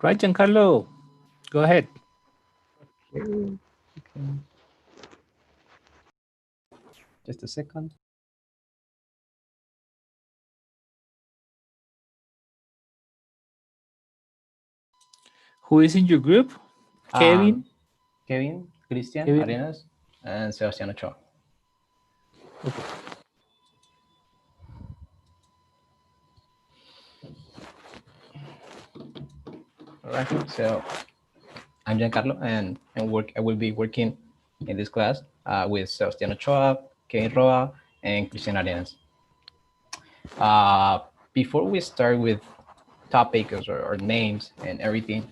Right, Giancarlo? Go ahead. Okay. Okay. Just a second. Who is in your group? Kevin? Kevin, Christian, Kevin? Arenas, and Sebastián Ochoa. Okay. All right. So I'm Giancarlo, and I will be working in this class with Sebastián Ochoa, Kevin Roa, and Christian Arenas. Before we start with topics or names and everything,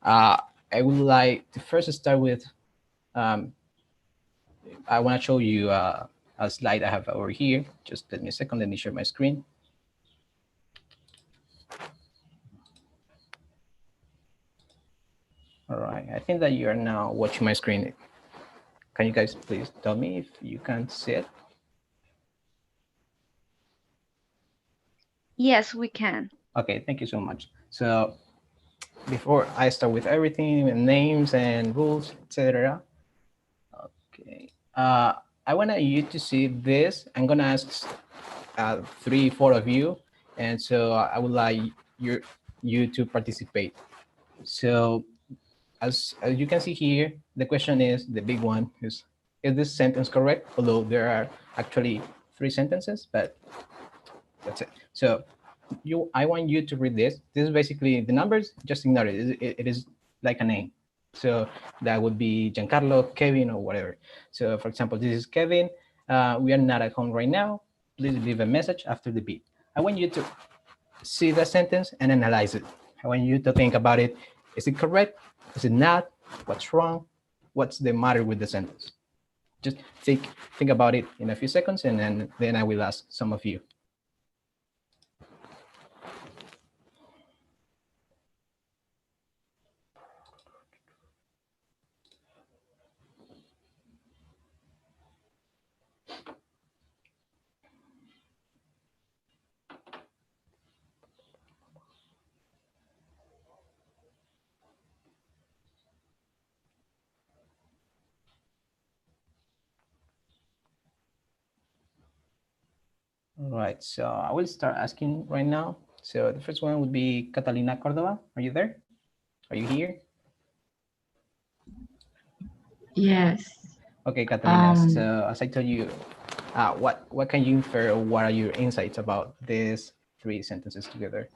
I would like to first start with I want to show you a slide I have over here. Just let me a second. Let me share my screen. All right. I think that you are now watching my screen. Can you guys please tell me if you can see it? Yes, we can. Okay, thank you so much. So before I start with everything and names and rules, etc. Okay. I want you to see this. I'm gonna ask 3, 4 of you, and so I would like you to participate. So as you can see here, the question is the big one is this sentence correct? Although there are actually 3 sentences, but that's it. So I want you to read this. This is basically the numbers. Just ignore it. It is like a name. So that would be Giancarlo, Kevin, or whatever. So for example, this is Kevin. We are not at home right now. Please leave a message after the beep. I want you to see the sentence and analyze it. I want you to think about it. Is it correct? Is it not? What's wrong? What's the matter with the sentence? Just think about it in a few seconds, and then I will ask some of you. All right, so I will start asking right now. So the first one would be Catalina Cordova. Are you there? Are you here? Yes. Okay, Catalina. So as I told you, what can you infer, or what are your insights about these 3 sentences together?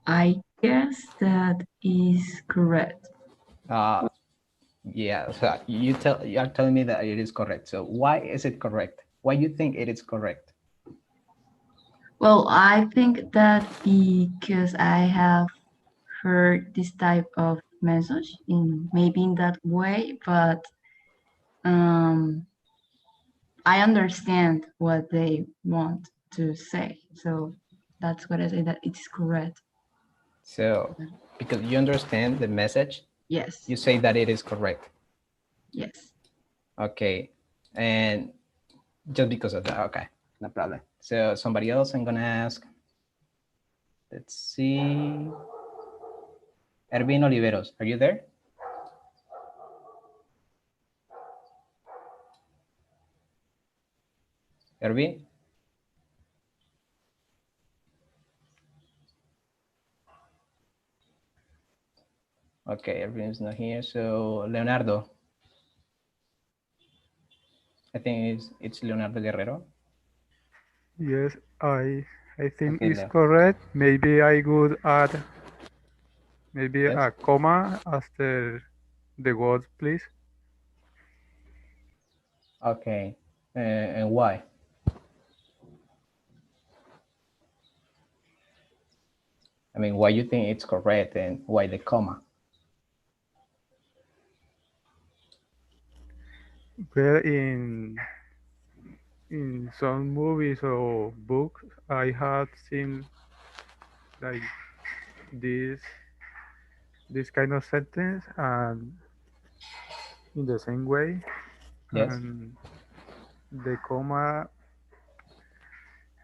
I guess that is correct. Yeah, so you are telling me that it is correct. So why is it correct? Why you think it is correct? Well, I think that because I have heard this type of message in maybe in that way, but I understand what they want to say. So that's what I say that it's correct. So because you understand the message, Yes. you say that it is correct. Yes. Okay, and just because of that, okay, no problem. So somebody else I'm gonna ask. Let's see. Ervin Oliveros, are you there? Ervin? Okay, Ervin is not here. So Leonardo. I think it's Leonardo Guerrero. Yes, I think Okay, it's Leo. correct. Maybe I would add maybe Yes. a comma after the words, please. Okay, and why? I mean, why you think it's correct and why the comma? Well, in some movies or books, I had seen like this this kind of sentence and in the same way, Yes. and the comma.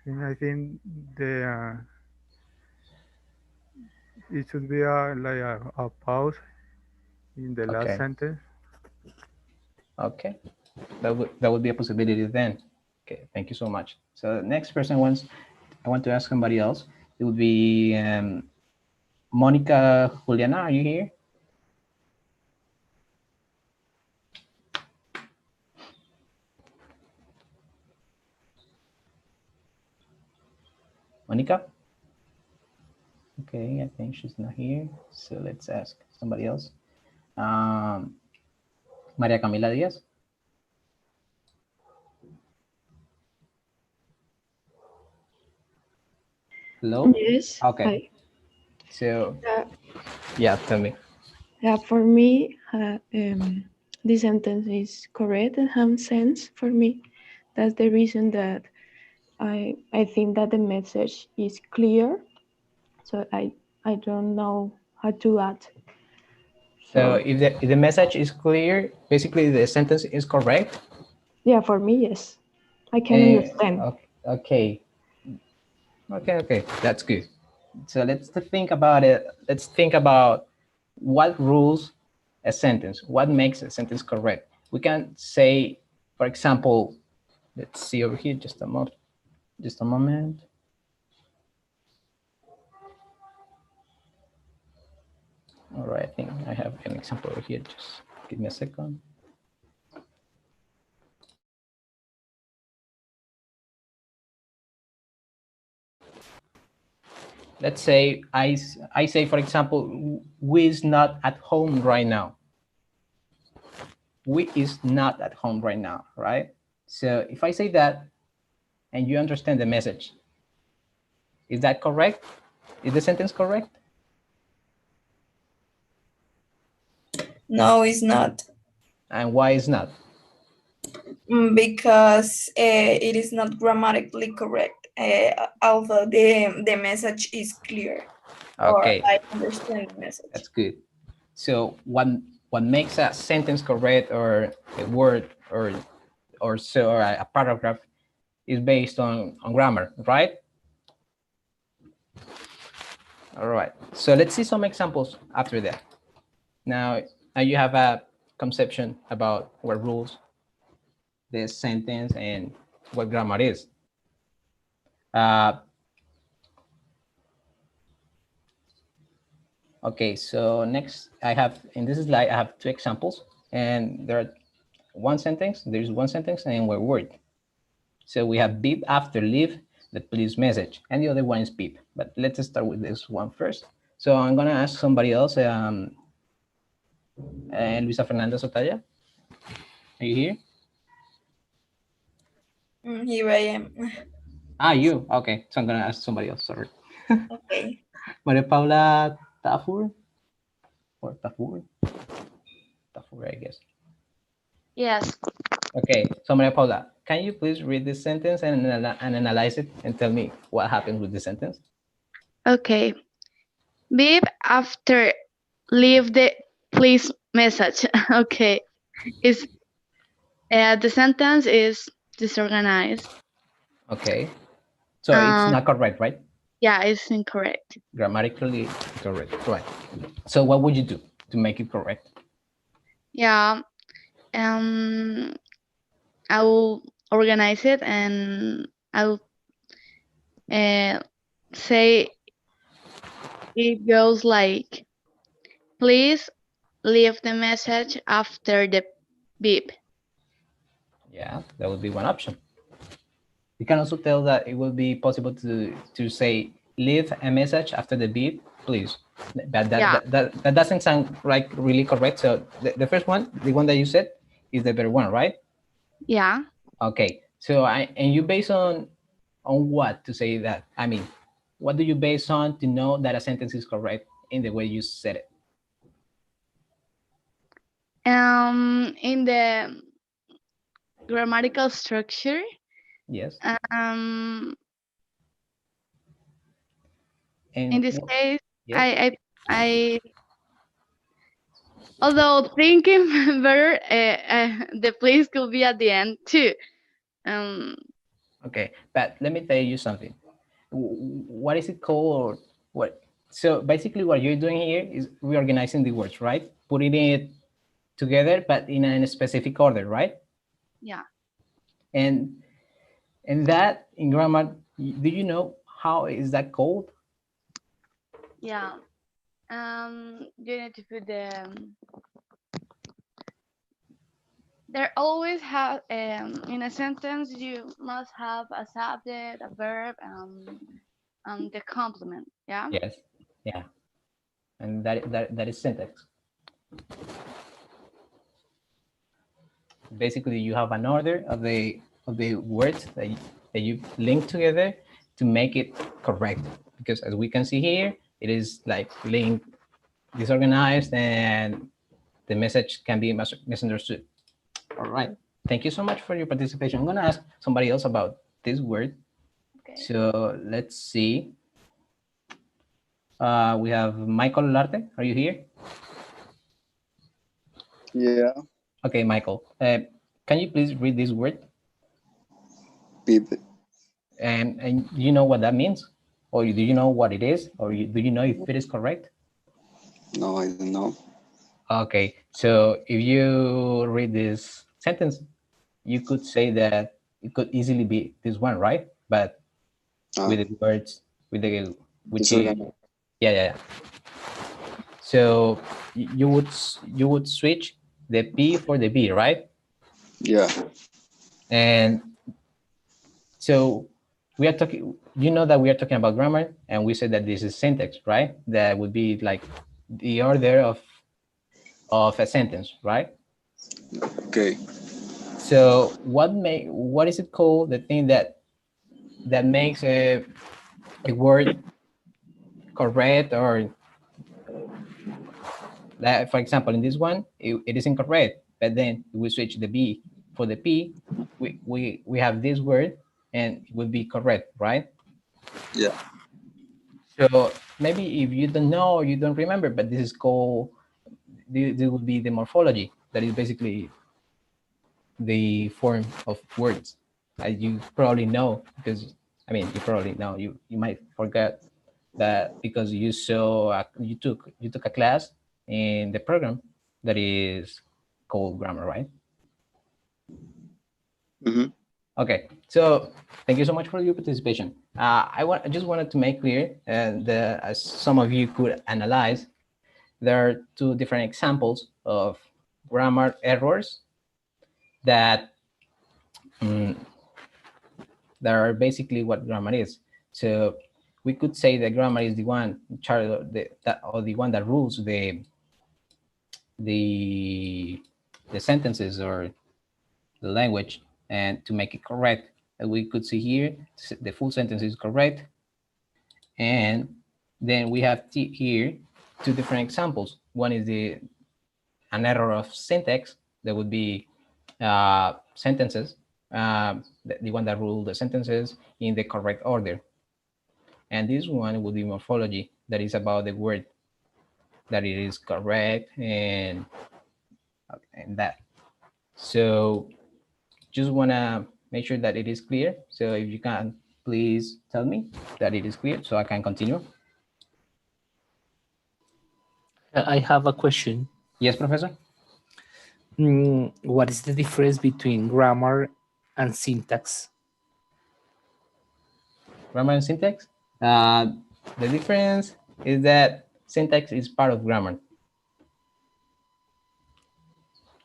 And I think the it should be a pause in the last Okay. sentence. Okay, that would be a possibility then. Okay, thank you so much. So next person I want to ask somebody else. It would be Monica Juliana. Are you here? Monica? Okay, I think she's not here. So let's ask somebody else. Maria Camila Diaz. Hello? Yes. Okay. Hi. So, Uh, yeah, tell me. for me, the sentence is correct and has sense for me. That's the reason that I think that the message is clear. So I don't know how to add. So if the message is clear, basically the sentence is correct. Yeah, for me, yes, I can Eh, understand. okay. Okay. That's good. So let's think about it. Let's think about what rules a sentence. What makes a sentence correct? We can say, for example, let's see over here. Just a moment. Just a moment. All right. I think I have an example over here. Just give me a second. Let's say I say, for example, we is not at home right now. We is not at home right now, right? So if I say that and you understand the message, is that correct? Is the sentence correct? No, it's not. And why is not? Because it is not grammatically correct. Although the message is clear, Okay, or I understand the message. that's good. So what makes a sentence correct, or a word, or a paragraph, is based on grammar, right? All right. So let's see some examples after that. Now you have a conception about what rules the sentence and what grammar is. Okay, so next I have, in this slide, I have two examples, and there's one sentence and one word. So we have beep after leave the police message, and the other one is beep. But let's start with this one first. So I'm gonna ask somebody else, Luisa Fernanda Sotaya, are you here? Here I am. You, okay. So I'm gonna ask somebody else, sorry. Okay. Maria Paula Tafur, or Tafur, I guess. Yes. Okay, so Maria Paula, can you please read this sentence and analyze it and tell me what happened with the sentence? Okay. Beep after leave the please message. Okay. Is the sentence is disorganized. Okay, so it's not correct, right? Yeah, it's incorrect. Grammatically correct, right? So what would you do to make it correct? Yeah. I will organize it and I will say it goes like, please leave the message after the beep. Yeah, that would be one option. You can also tell that it will be possible to say leave a message after the beep, please. But that doesn't sound like really correct. So the first one, the one that you said, is the better one, right? Yeah. Okay. So and you base on what to say that? I mean, what do you base on to know that a sentence is correct in the way you said it? In the grammatical structure. Yes. In this case, yes. I although thinking better, the place could be at the end too. Okay, but let me tell you something. What is it called, or So basically what you're doing here is reorganizing the words, right? Putting it together, but in a specific order, right? Yeah. And that in grammar, do you know how is that called? Yeah. You need to put there always have in a sentence you must have a subject, a verb, and the complement. Yeah. Yes. Yeah. And that is syntax. Basically, you have an order of the words that you link together to make it correct. Because as we can see here, it is like linked, disorganized, and the message can be misunderstood. All right. Thank you so much for your participation. I'm gonna ask somebody else about this word. Okay. So let's see. We have Michael Larte. Are you here? Yeah, Okay, Michael. Can you please read this word? pivot. And do you know what that means? Or do you know what it is? Or do you know if it is correct? No, I don't know. Okay, so if you read this sentence, you could say that it could easily be this one, right? But with the words, with the, which is, yeah. So you would switch the P for the B, right? Yeah, And so we are talking, you know that we are talking about grammar, and we said that this is syntax, right? That would be like the order of a sentence, right? okay. So what is it called? The thing that makes a word correct, or that, for example, in this one, it is incorrect, but then we switch the B for the P, we have this word and it would be correct, right? Yeah. So maybe if you don't know or you don't remember, but this is called, this would be the morphology. That is basically the form of words. As you probably know, because I mean, you probably know, you might forget that because you saw, you took a class in the program that is called grammar, right? Mm-hmm. Okay, so thank you so much for your participation. I just wanted to make clear, as some of you could analyze, there are two different examples of grammar errors that that are basically what grammar is. So we could say that grammar is the one in charge of the one that rules the sentences or the language, and to make it correct. As we could see here, the full sentence is correct. And then we have here two different examples. One is an error of syntax, that would be sentences, the one that rule the sentences in the correct order. And this one would be morphology, that is about the word, that it is correct and that. So just want to make sure that it is clear. So if you can, please tell me that it is clear so I can continue. I have a question. Yes, Professor? What is the difference between grammar and syntax? Grammar and syntax? The difference is that syntax is part of grammar.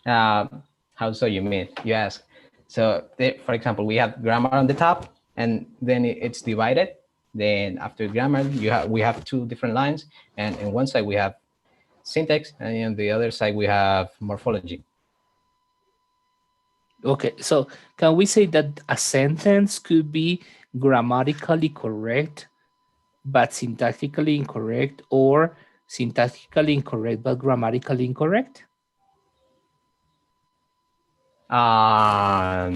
How so, you mean? You ask. So, for example, we have grammar on the top, and then it's divided. Then after grammar, we have two different lines, and on one side we have syntax, and on the other side we have morphology. Okay, so can we say that a sentence could be grammatically correct but syntactically incorrect, or syntactically incorrect but grammatically incorrect? No.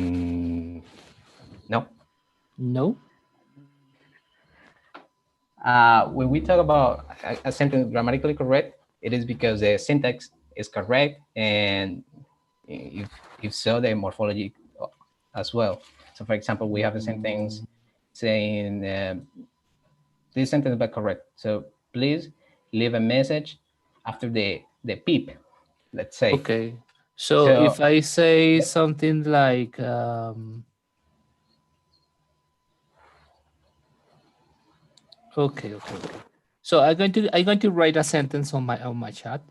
No. When we talk about a sentence grammatically correct, it is because the syntax is correct, and if so, the morphology as well. So, for example, we have a sentence saying this sentence but correct. So please leave a message after the beep, let's say. Okay. So, So- if I say Yep. something like, okay. So I'm going to write a sentence on my chat,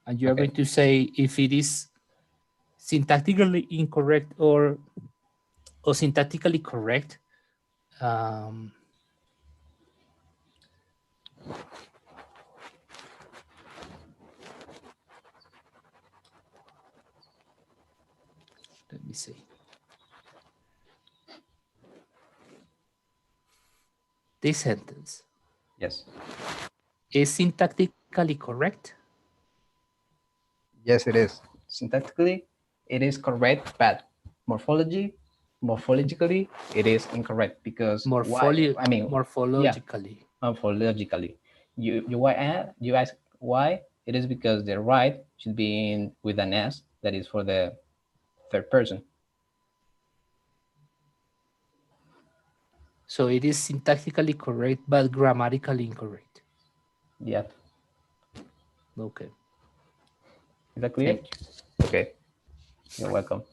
and you are Okay. going to say if it is syntactically incorrect or syntactically correct. Let me see. This sentence Yes. is syntactically correct. Yes, it is. Syntactically, it is correct, but morphologically, it is incorrect because why? I mean, morphologically. morphologically, you ask why? It is because the right should be in with an S that is for the third person. So it is syntactically correct, but grammatically incorrect. Yep. Okay. Is that clear? Thank you. Okay. You're welcome.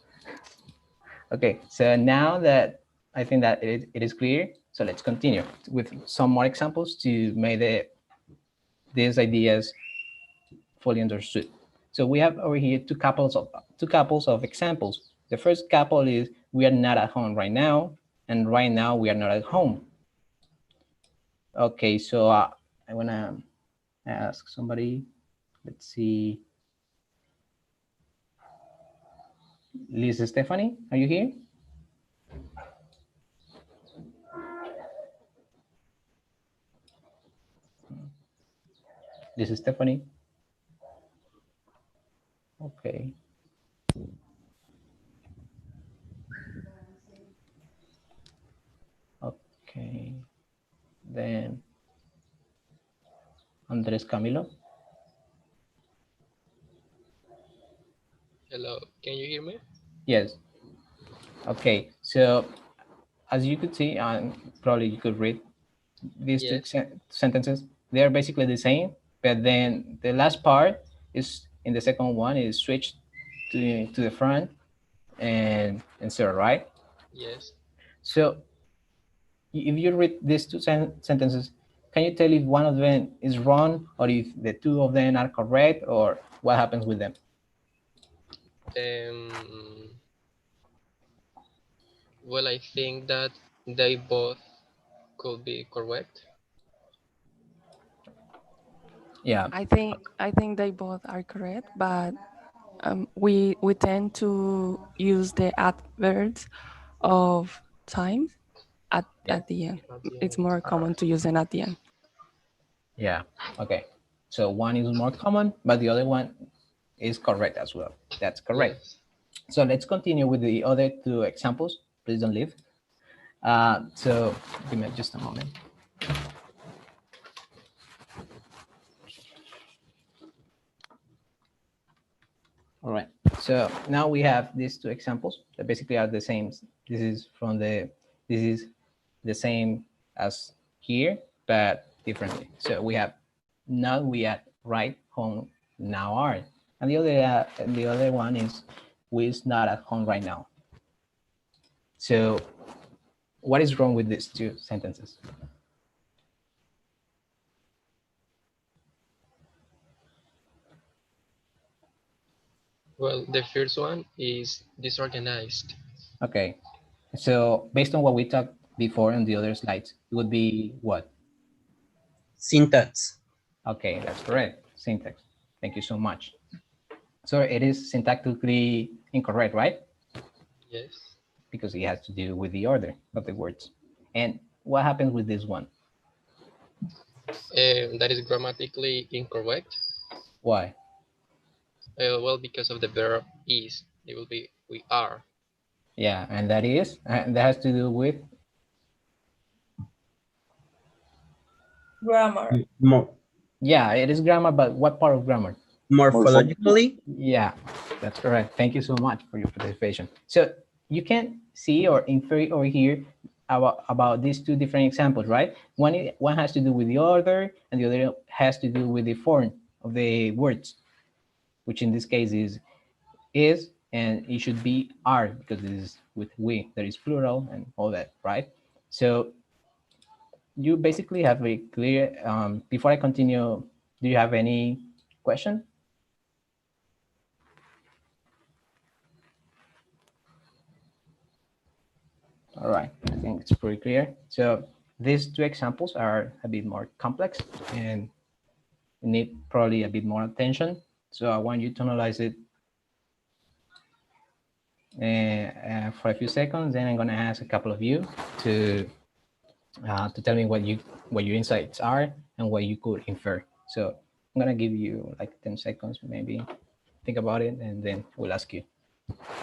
Okay, so now that I think that it is clear, so let's continue with some more examples to make these ideas fully understood. So we have over here two couples of examples. The first couple is we are not at home right now, and right now we are not at home. Okay, so I want to ask somebody. Let's see. Liz Stephanie, are you here? This is Stephanie. Okay. Okay. Then Andres Camilo. Hello, can you hear me? Yes. Okay. So as you could see, probably you could read these two Yes. sentences. They are basically the same, but then the last part is in the second one is switched to the front and so right. Yes. So if you read these two sentences, can you tell if one of them is wrong or if the two of them are correct or what happens with them? Well, I think that they both could be correct. Yeah. I think they both are correct, but we tend to use the adverbs of time at the end. It's more common to use them at the end. Yeah. Okay. So one is more common, but the other one is correct as well. That's correct. Yes. So let's continue with the other two examples. Please don't leave. So give me just a moment. All right. So now we have these two examples that basically are the same. This is the same as here, but differently. So we have now we at right home now are, and the other one is we is not at home right now. So what is wrong with these two sentences? Well, the first one is disorganized. Okay. So based on what we talked before on the other slides, it would be what? Syntax. Okay, that's correct. Syntax. Thank you so much. So it is syntactically incorrect, right? Yes. Because it has to do with the order of the words. And what happens with this one? That is grammatically incorrect. Why? Well, because of the verb is, it will be we are. Yeah, and that has to do with Grammar. Yeah, it is grammar, but what part of grammar? Morphologically? Yeah, that's correct. Thank you so much for your participation. So you can see or infer over here about these two different examples, right? One has to do with the order, and the other has to do with the form of the words, which in this case is, and it should be are, because this is with we, there is plural and all that, right? So you basically have a clear, before I continue, do you have any question? All right, I think it's pretty clear. So these two examples are a bit more complex and need probably a bit more attention. So I want you to analyze it for a few seconds. Then I'm going to ask a couple of you to tell me what your insights are and what you could infer. So I'm going to give you like 10 seconds, maybe think about it, and then we'll ask you,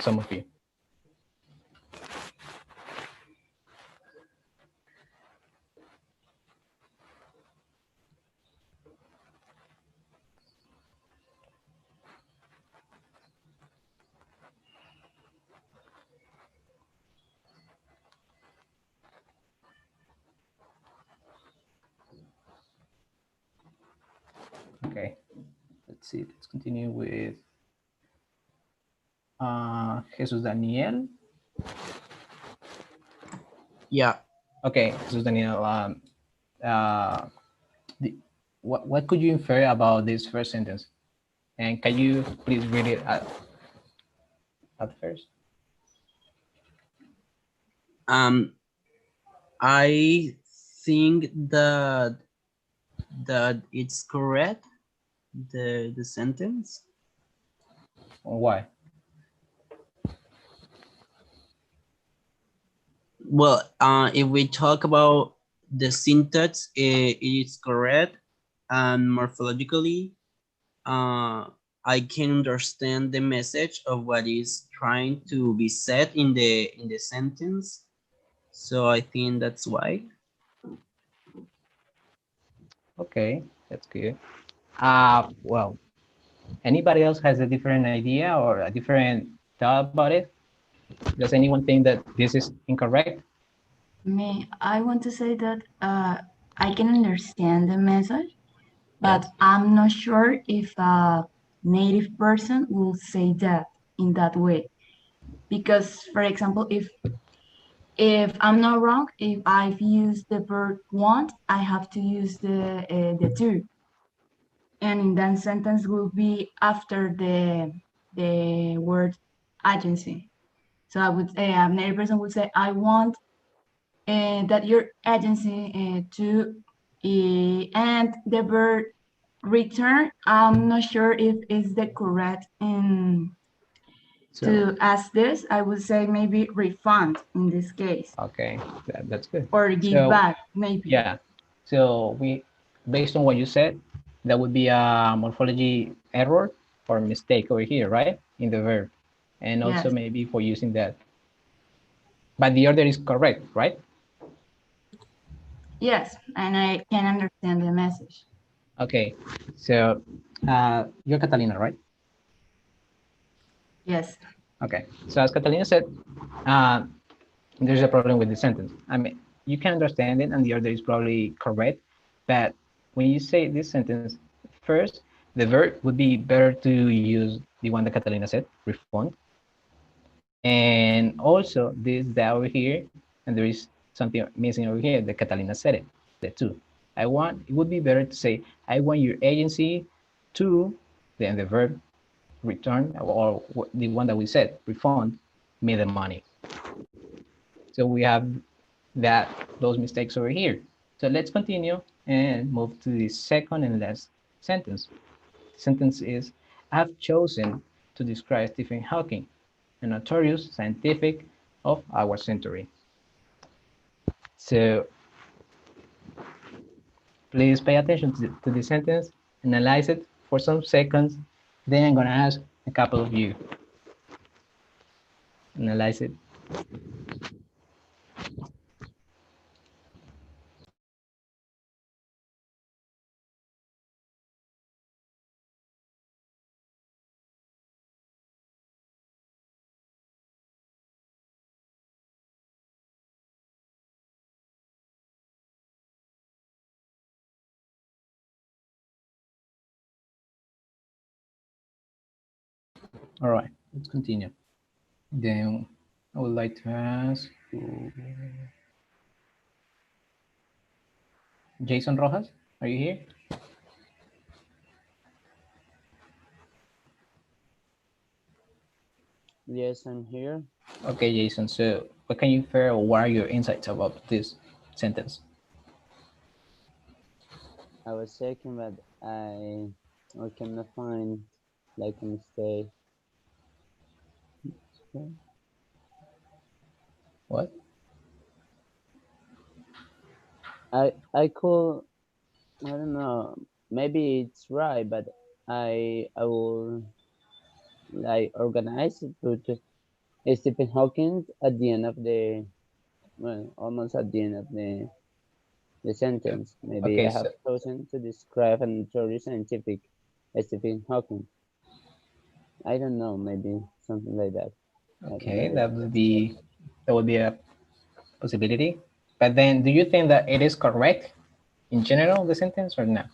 some of you. Okay, let's see. Let's continue with Jesus Daniel. Yeah. Okay, Jesus Daniel. What could you infer about this first sentence? And can you please read it at first? I think that it's correct, the sentence. Why? Well, if we talk about the syntax, it is correct, and morphologically, I can understand the message of what is trying to be said in the sentence. So I think that's why. Okay, that's good. Well, anybody else has a different idea or a different thought about it? Does anyone think that this is incorrect? I want to say that I can understand the message, but I'm not sure if a native person will say that in that way. Because, for example, if I'm not wrong, if I've used the verb want, I have to use the to, and in that sentence will be after the word agency. So I would say a native person would say, I want that your agency to, and the verb return, I'm not sure if it's the correct to ask this. I would say maybe refund in this case. Okay, that's good. Or give back, maybe. Yeah. So based on what you said, that would be a morphology error or mistake over here, right? In the verb. And also maybe for using that. But the order is correct, right? Yes, and I can understand the message. Okay. So you're Catalina, right? Yes. Okay. So as Catalina said, there's a problem with the sentence. I mean, you can understand it and the order is probably correct, but when you say this sentence, first, the verb would be better to use the one that Catalina said, refund. And also this that over here, and there is something missing over here, that Catalina said it, the two. It would be better to say, I want your agency to, then the verb return, or the one that we said, refund me the money. So we have those mistakes over here. So let's continue and move to the second and last sentence. The sentence is, I've chosen to describe Stephen Hawking, a notorious scientific of our century. So please pay attention to the sentence, analyze it for some seconds, then I'm going to ask a couple of you. Analyze it. All right, let's continue. Then I would like to ask Jason Rojas, are you here? Yes, I'm here. Okay, Jason, so what can you share or what are your insights about this sentence? I was checking, but I cannot find like a mistake. What? I could, I don't know, maybe it's right, but I will like organize it, put Stephen Hawking at the end of the, well, almost at the end of the sentence. Maybe Okay, I so have chosen to describe an notorious scientific Stephen Hawking. I don't know, maybe something like that. I don't okay, know. that would be a possibility. But then do you think that it is correct in general, the sentence, or no?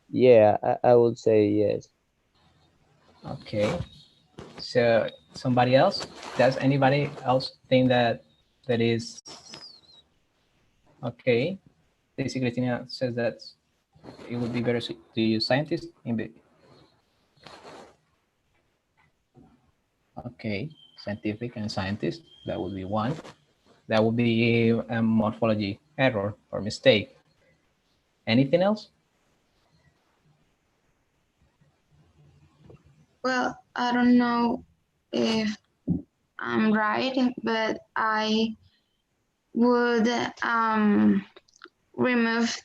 Yeah, I would say yes. Okay. So somebody else? Does anybody else think that that is okay? Daisy Cristina says that it would be better to use scientist in the okay, scientific and scientist. That would be one. That would be a morphology error or mistake. Anything else? Well, I don't know if I'm right, but I would remove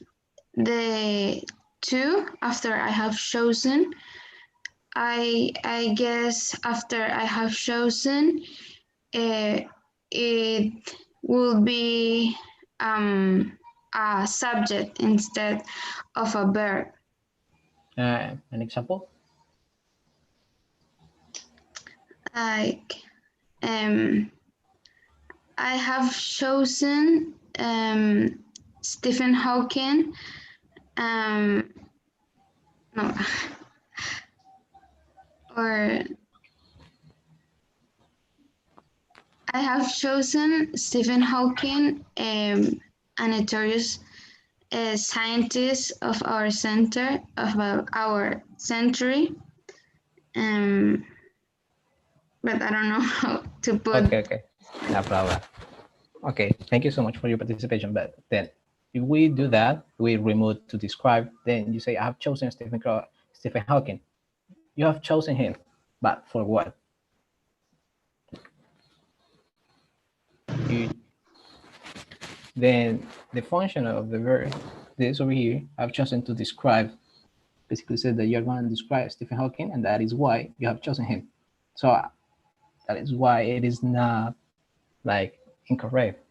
the two after I have chosen. I guess after I have chosen, it will be a subject instead of a verb. An example? Like I have chosen Stephen Hawking. No, or I have chosen Stephen Hawking, a notorious scientist of our center, of our century. But I don't know how to put. Okay, no problem. Okay, thank you so much for your participation. But then if we do that, we remove to describe, then you say, I have chosen Stephen Hawking. You have chosen him, but for what? Then the function of the verb, this over here, I've chosen to describe, basically said that you're going to describe Stephen Hawking, and that is why you have chosen him. So that is why it is not like incorrect.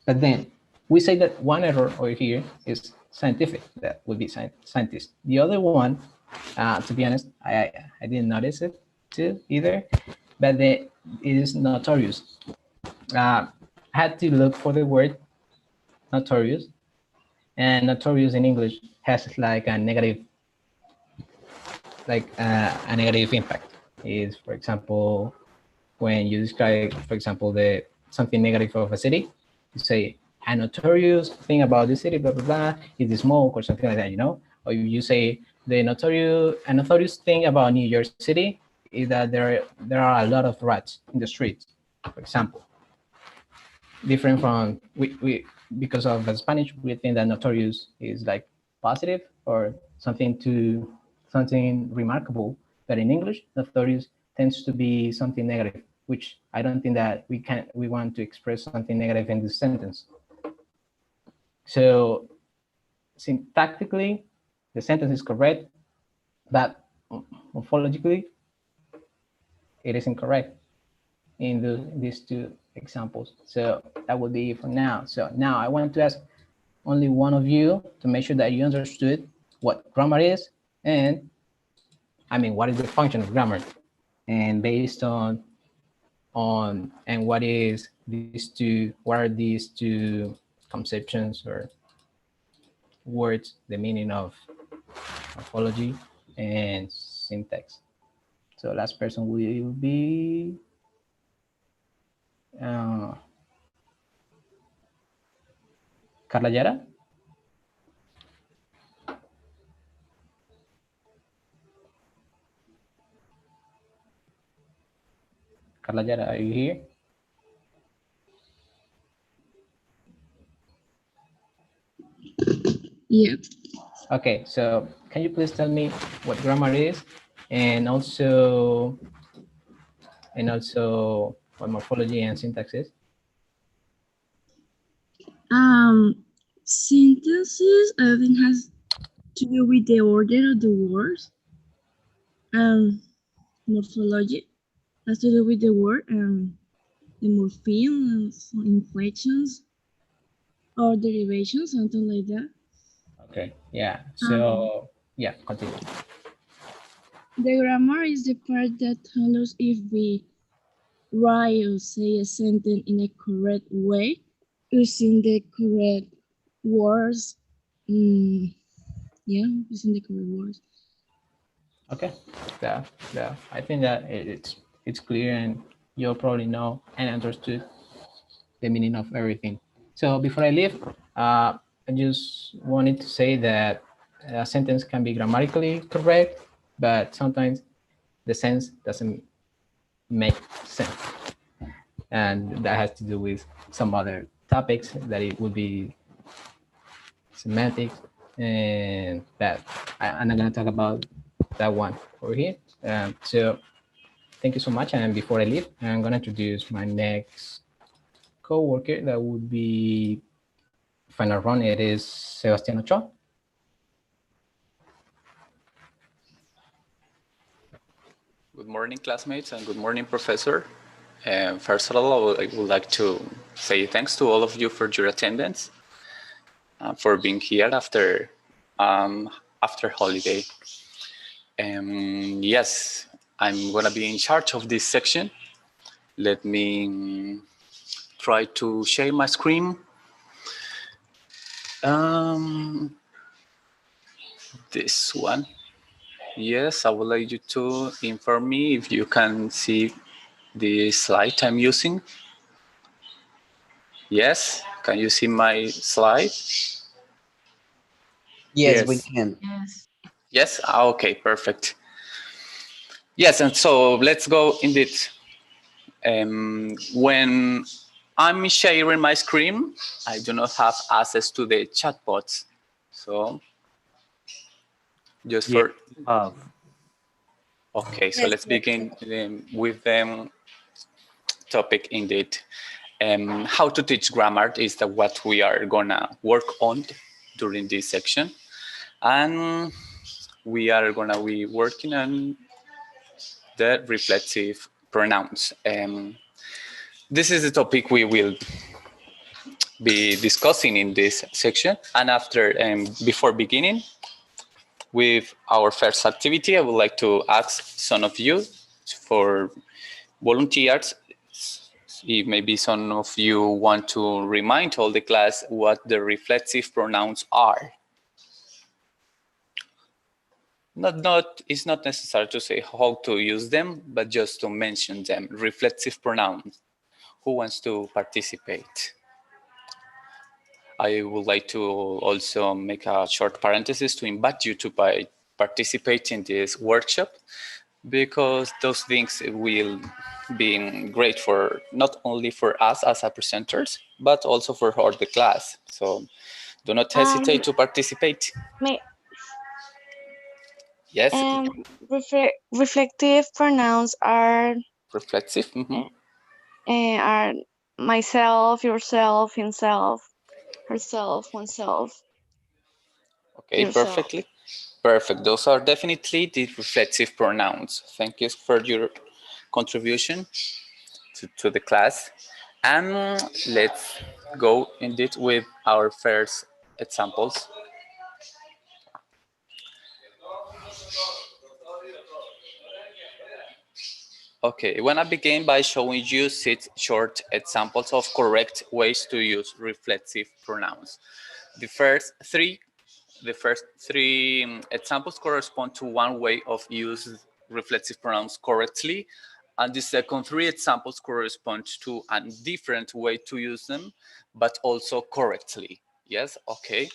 But then we say that one error over here is scientific, that would be scientist. The other one, to be honest, I didn't notice it too either, but it is notorious. I had to look for the word notorious, and notorious in English has like a negative, a negative impact. Is, for example, when you describe, for example, the something negative of a city, you say a notorious thing about the city, blah blah blah, is the smoke or something like that, you know. Or you say a notorious thing about New York City is that there are a lot of rats in the streets, for example. Different from we because of Spanish, we think that notorious is like positive or something remarkable, but in English, notorious tends to be something negative, which I don't think that we want to express something negative in this sentence. So syntactically, the sentence is correct, but morphologically, it is incorrect in these two examples. So that would be for now. So now I want to ask only one of you to make sure that you understood what grammar is, and I mean, what is the function of grammar, and based on and what are these two conceptions or words, the meaning of morphology and syntax. So last person will be Carla Yara. Carla Yara, are you here? Yep. Okay, so can you please tell me what grammar is, and also what morphology and syntax is? Synthesis, I think, has to do with the order of the words. Morphology has to do with the word and the morpheme, inflections, or derivations, something like that. Okay, yeah. So yeah, continue. The grammar is the part that handles if we write or say a sentence in a correct way, using the correct words. Yeah, using the correct words. Okay, I think that it's clear, and you'll probably know and understood the meaning of everything. So before I leave, I just wanted to say that a sentence can be grammatically correct, but sometimes the sense doesn't make sense, and that has to do with some other topics that it would be semantics, and that I'm not going to talk about that one over here. So thank you so much. And before I leave, I'm going to introduce my next co-worker. That would be final round. It is Sebastián Ochoa. Good morning, classmates, and good morning, professor. First of all, I would like to say thanks to all of you for your attendance, for being here after holiday. Yes, I'm gonna be in charge of this section. Let me try to share my screen. This one. Yes, I would like you to inform me if you can see the slide I'm using. Yes, can you see my slide? Yes, we can. Yes. Yes, okay, perfect. Yes, and so let's go indeed. When I'm sharing my screen, I do not have access to the chatbots. So just for... Okay, so let's begin with the topic indeed. How to teach grammar is what we are gonna work on during this section. And we are gonna be working on the reflexive pronouns. This is the topic we will be discussing in this section. And after, before beginning with our first activity, I would like to ask some of you for volunteers. If maybe some of you want to remind all the class what the reflexive pronouns are. It's not necessary to say how to use them, but just to mention them. Reflexive pronouns. Who wants to participate? I would like to also make a short parenthesis to invite you to participate in this workshop, because those things will be great for not only for us as a presenters, but also for all the class. So do not hesitate to participate. Yes. Reflective pronouns are reflexive. Are myself, yourself, himself, herself, oneself. Okay, yourself. Perfectly. Perfect. Those are definitely the reflexive pronouns. Thank you for your contribution to the class. And let's go indeed with our first examples. Okay, I want to begin by showing you 6 short examples of correct ways to use reflexive pronouns. The first 3 the first three examples correspond to one way of use reflexive pronouns correctly, and the second three examples correspond to a different way to use them, but also correctly. Yes, okay.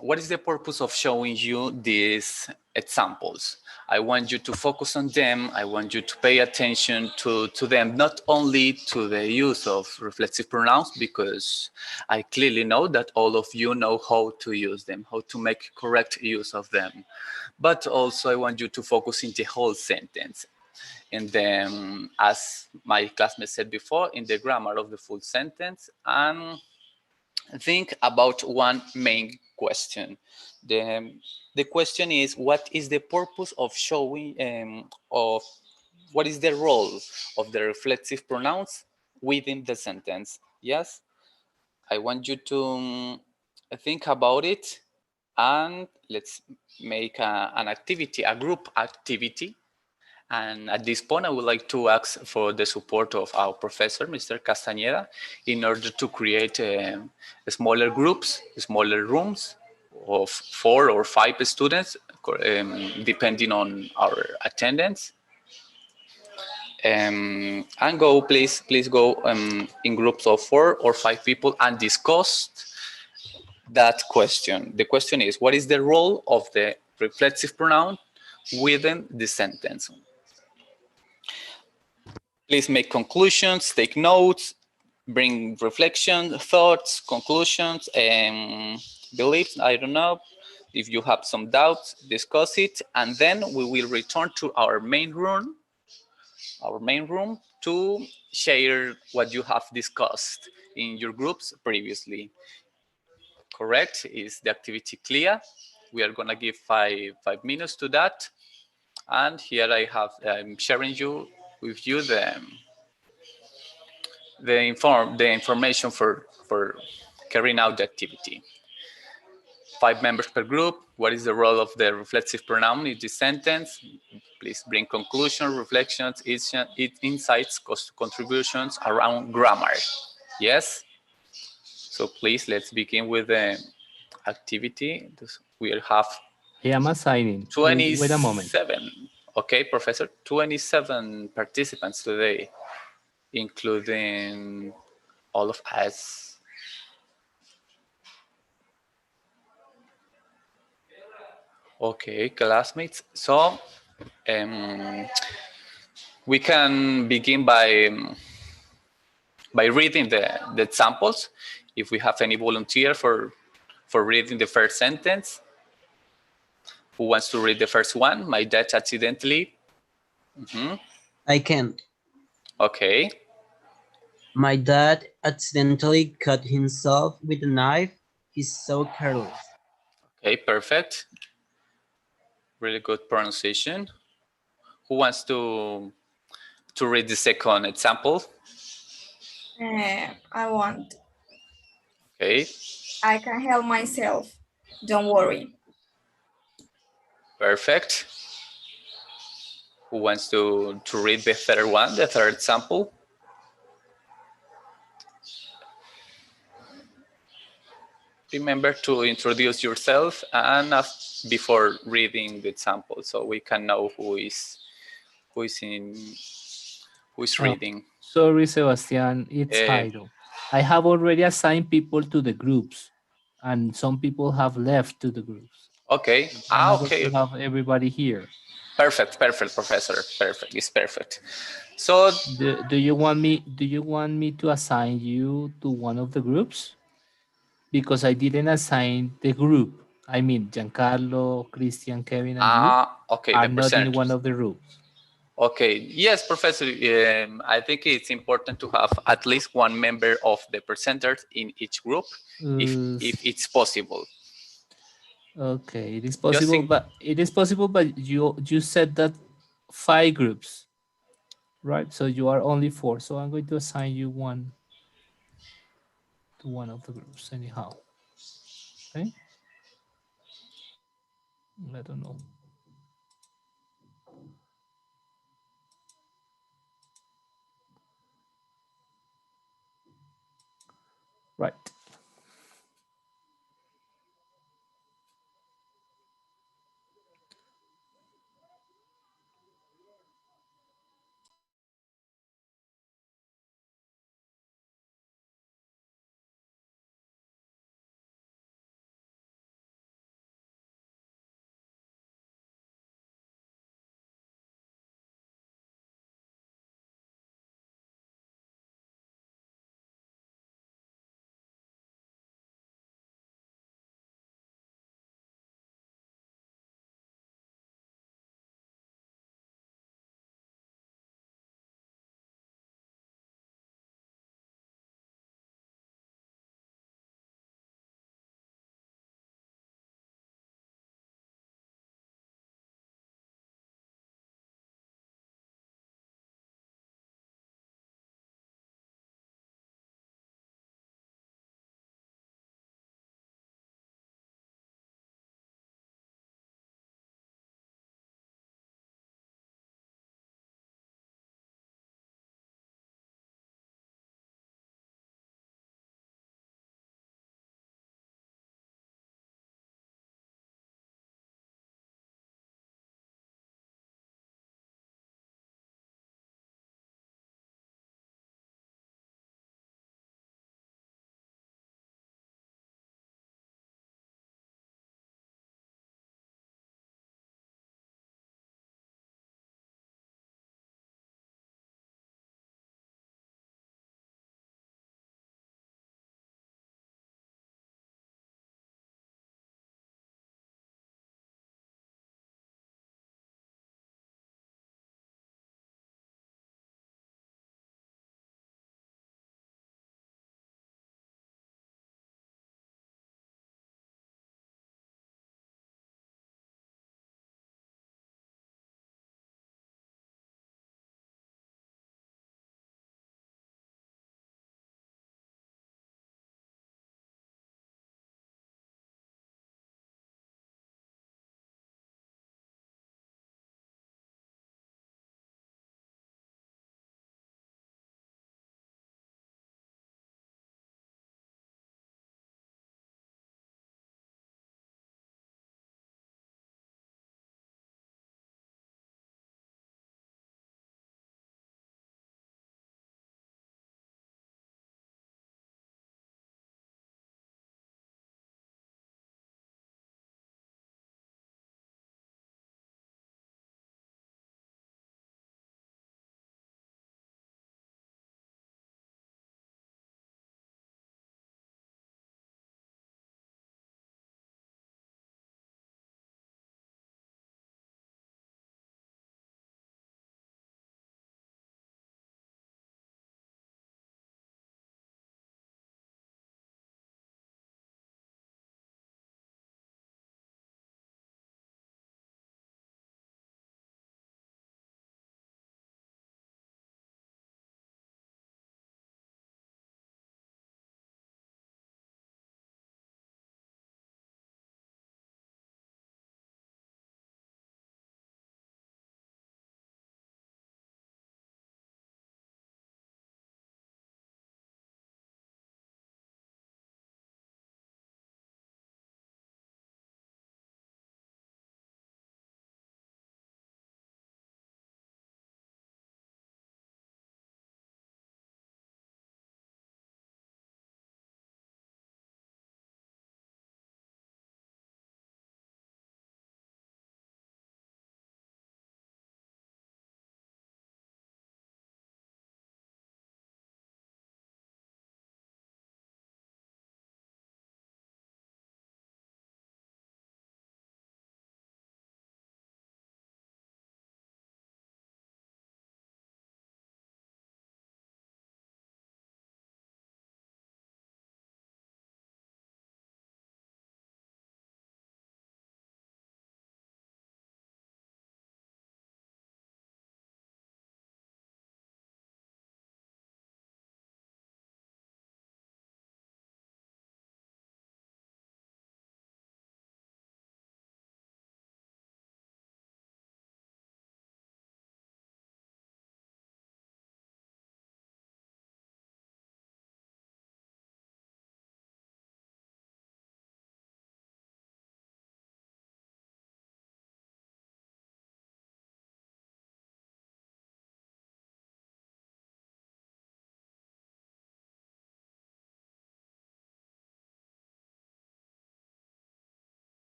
What is the purpose of showing you these examples? I want you to focus on them. I want you to pay attention to them, not only to the use of reflexive pronouns, because I clearly know that all of you know how to use them, how to make correct use of them. But also I want you to focus in the whole sentence. And then, as my classmate said before, in the grammar of the full sentence, and think about one main question. The question is, what is the purpose of showing, of what is the role of the reflexive pronouns within the sentence? Yes, I want you to think about it, and let's make an activity, a group activity. And at this point, I would like to ask for the support of our professor, Mr. Castañeda, in order to create smaller groups, smaller rooms of 4 or 5 students, depending on our attendance. And go, please go in groups of 4 or 5 people and discuss that question. The question is, what is the role of the reflexive pronoun within the sentence? Please make conclusions, take notes, bring reflection, thoughts, conclusions, and beliefs. I don't know. If you have some doubts, discuss it, and then we will return to our main room to share what you have discussed in your groups previously. Correct? Is the activity clear? We are gonna give five minutes to that. And here I'm sharing with you the information for carrying out the activity. 5 members per group. What is the role of the reflexive pronoun in this sentence? Please bring conclusions, reflections, insights, contributions around grammar. Yes? So please, let's begin with the activity. We'll have I am assigning. 27. Wait a moment. Okay, Professor. 27 participants today, including all of us. Okay, classmates. So we can begin by reading the examples. If we have any volunteer for reading the first sentence. Who wants to read the first one? My dad accidentally. I can. Okay. My dad accidentally cut himself with a knife. He's so careless. Okay, perfect. Really good pronunciation. Who wants to read the second example? I want. Okay. I can help myself. Don't worry. Perfect. Who wants to read the third one, the third example? Remember to introduce yourself and before reading the example, so we can know who is reading. Sorry, Sebastian, it's Jairo. I have already assigned people to the groups, and some people have left to the groups. Okay. Okay. Have everybody here. Perfect, Professor. Perfect. It's perfect. So, do you want me to assign you to one of the groups? Because I didn't assign the group. I mean, Giancarlo, Christian, Kevin, and you okay, are not in one of the groups. Okay. Yes, Professor. I think it's important to have at least one member of the presenters in each group, if it's possible. Okay, it is possible, but you said that 5 groups, right? So you are only 4. So I'm going to assign you one to one of the groups anyhow. Okay. I don't know. Right.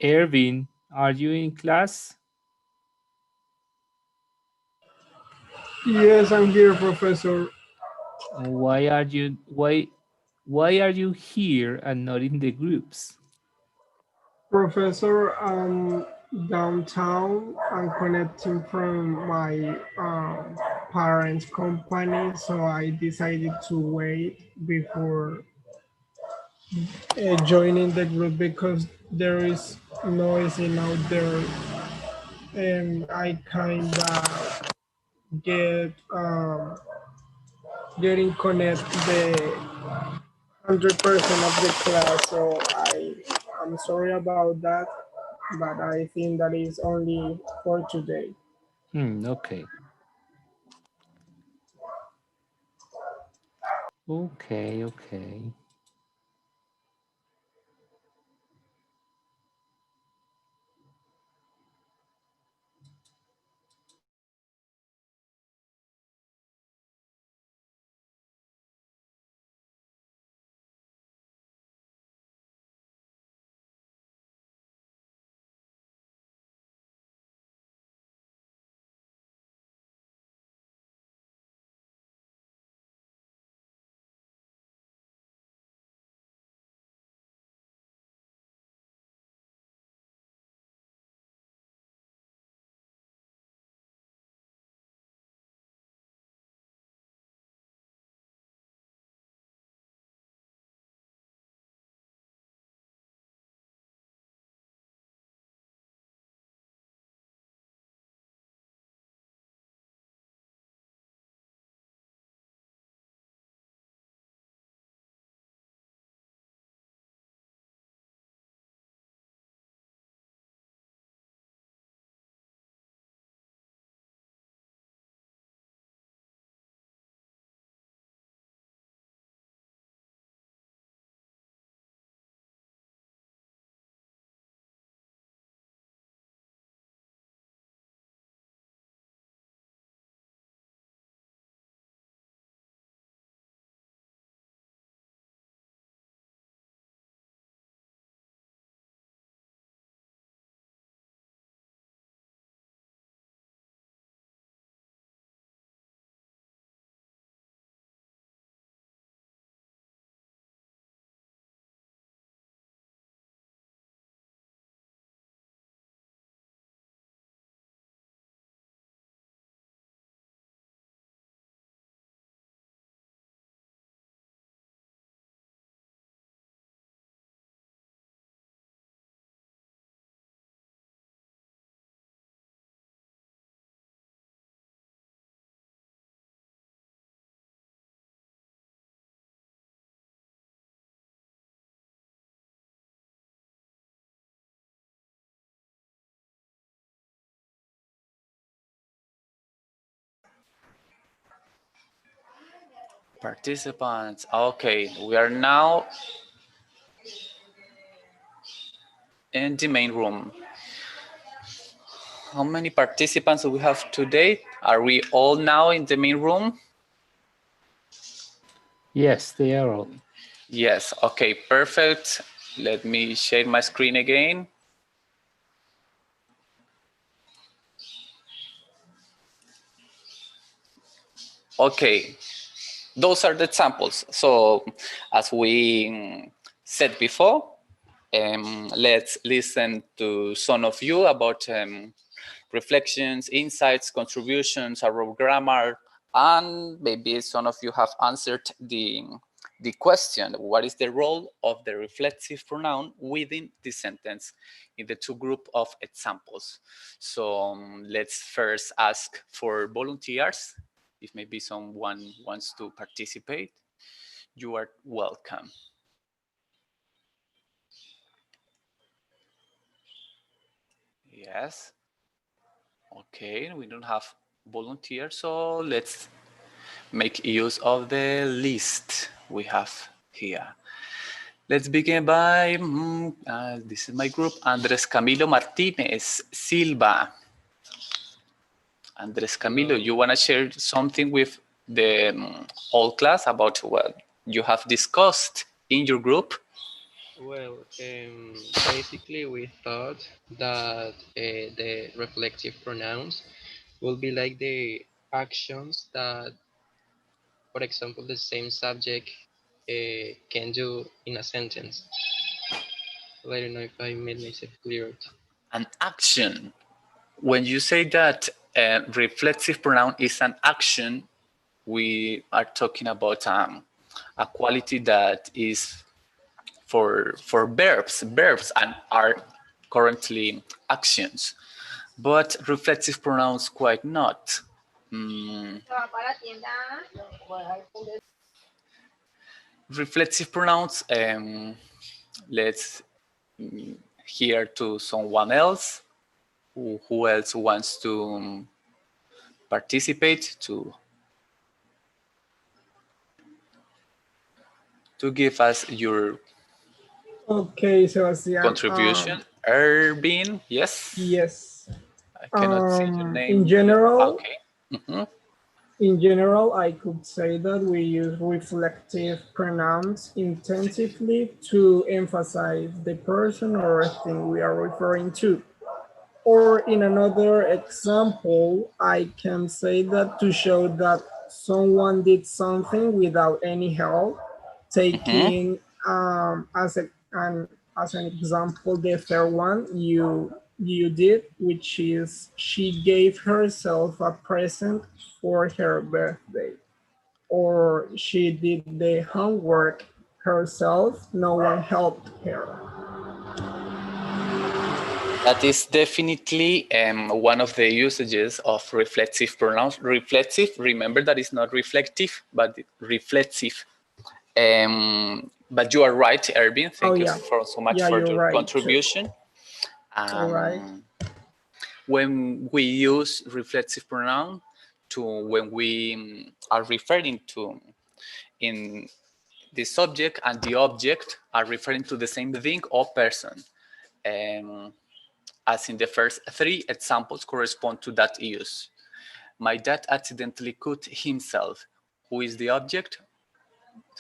Ervin, are you in class? Yes, I'm here, Professor. Why are you here and not in the groups? Professor, downtown. I'm connecting from my parents' company, so I decided to wait before joining the group because there is noisy out there, and I kinda get getting connect the 100% of the class. So I'm sorry about that, but I think that is only for today. Okay. Okay. Participants. Okay, we are now in the main room. How many participants do we have today? Are we all now in the main room? Yes, they are all. Yes, okay, perfect. Let me share my screen again. Okay, those are the examples. So as we said before, let's listen to some of you about reflections, insights, contributions, about grammar, and maybe some of you have answered the question, what is the role of the reflexive pronoun within the sentence in the two group of examples. So let's first ask for volunteers. If maybe someone wants to participate, you are welcome. Yes. Okay, we don't have volunteers, so let's make use of the list we have here. Let's begin by, this is my group, Andres Camilo Martinez Silva. Andres Camilo, you want to share something with the whole class about what you have discussed in your group? Well, basically we thought that the reflexive pronouns will be like the actions that, for example, the same subject can do in a sentence. Well, I don't know if I made myself clear. An action. When you say that a reflexive pronoun is an action, we are talking about a quality that is for verbs and are currently actions, but reflexive pronouns quite not. Reflexive pronouns, let's hear to someone else. Who else wants to participate to give us your Okay, Sebastian. contribution? Ervin, yes? Yes. I cannot see your name. In general, okay. Mm-hmm. In general, I could say that we use reflective pronouns intensively to emphasize the person or thing we are referring to. Or in another example, I can say that to show that someone did something without any help, taking as an example the third one you did, which is she gave herself a present for her birthday, or she did the homework herself, no one helped her. That is definitely one of the usages of reflexive pronouns. Reflexive, remember that it's not reflective, but reflexive. But you are right, Ervin. Thank you so much for your right, contribution. Right. When we use reflexive pronoun when we are referring to in the subject and the object are referring to the same thing or person. As in the first three examples correspond to that use. My dad accidentally cut himself. Who is the object?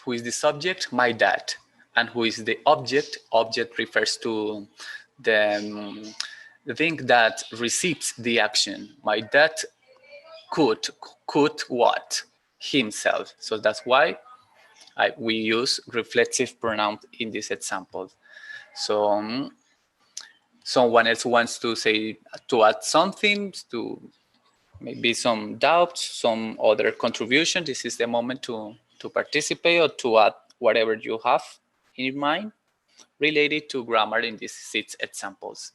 Who is the subject? My dad. And who is the object? Object refers to the thing that receives the action. My dad could what? Himself. So that's why we use reflexive pronoun in this example. So someone else wants to add something, to maybe some doubts, some other contribution. This is the moment to participate or to add whatever you have in your mind related to grammar in these 6 examples.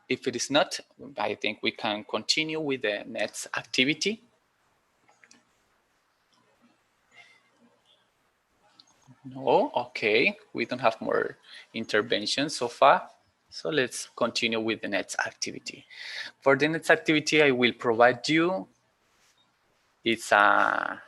If it is not, I think we can continue with the next activity. No, okay, we don't have more interventions so far. So let's continue with the next activity. For the next activity, I will provide you, it's a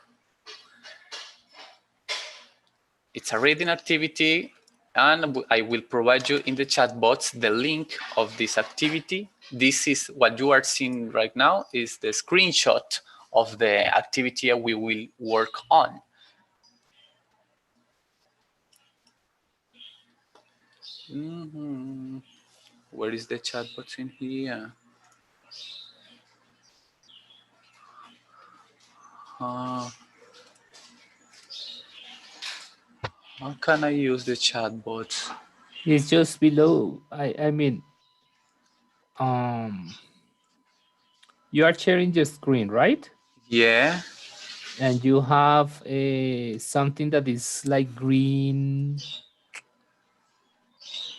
reading activity, and I will provide you in the chat box the link of this activity. This is what you are seeing right now, is the screenshot of the activity we will work on. Where is the chat box in here? How can I use the chat box? It's just below. I mean, you are sharing the screen, right? Yeah. And you have something that is like green,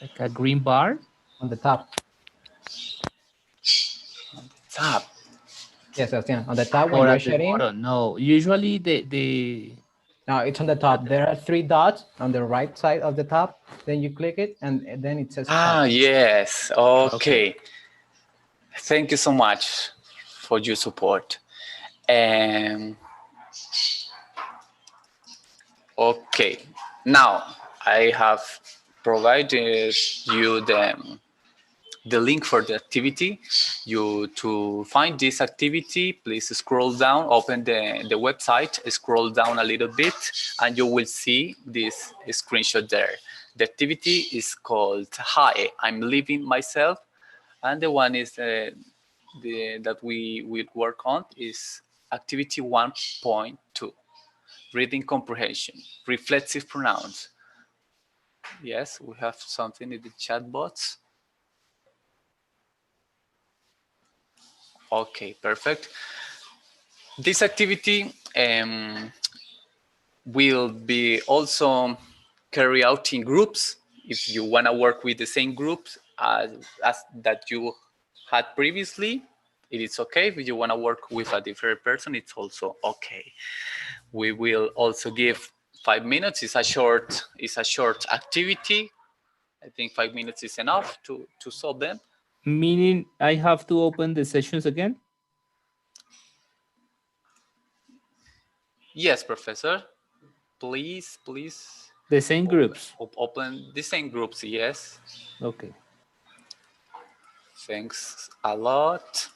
like a green bar on the top. Top. Yes, Sebastian, on the top when or you're at the sharing. bottom. No, usually the No, it's on the top. There are 3 dots on the right side of the top. Then you click it, and then it says chat. Yes. Okay. Thank you so much for your support. Okay. Now I have provided you the link for the activity. To find this activity, please scroll down, open the website, scroll down a little bit, and you will see this screenshot there. The activity is called Hi, I'm Leaving Myself, and the one is that we will work on is activity 1.2, reading comprehension, reflexive pronouns. Yes, we have something in the chat box. Okay, perfect. This activity will be also carried out in groups. If you want to work with the same groups as that you had previously, it is okay. If you want to work with a different person, it's also okay. We will also give 5 minutes. It's a short activity. I think 5 minutes is enough to solve them. Meaning I have to open the sessions again? Yes, Professor. Please. The same groups. Open the same groups, yes. Okay. Thanks a lot.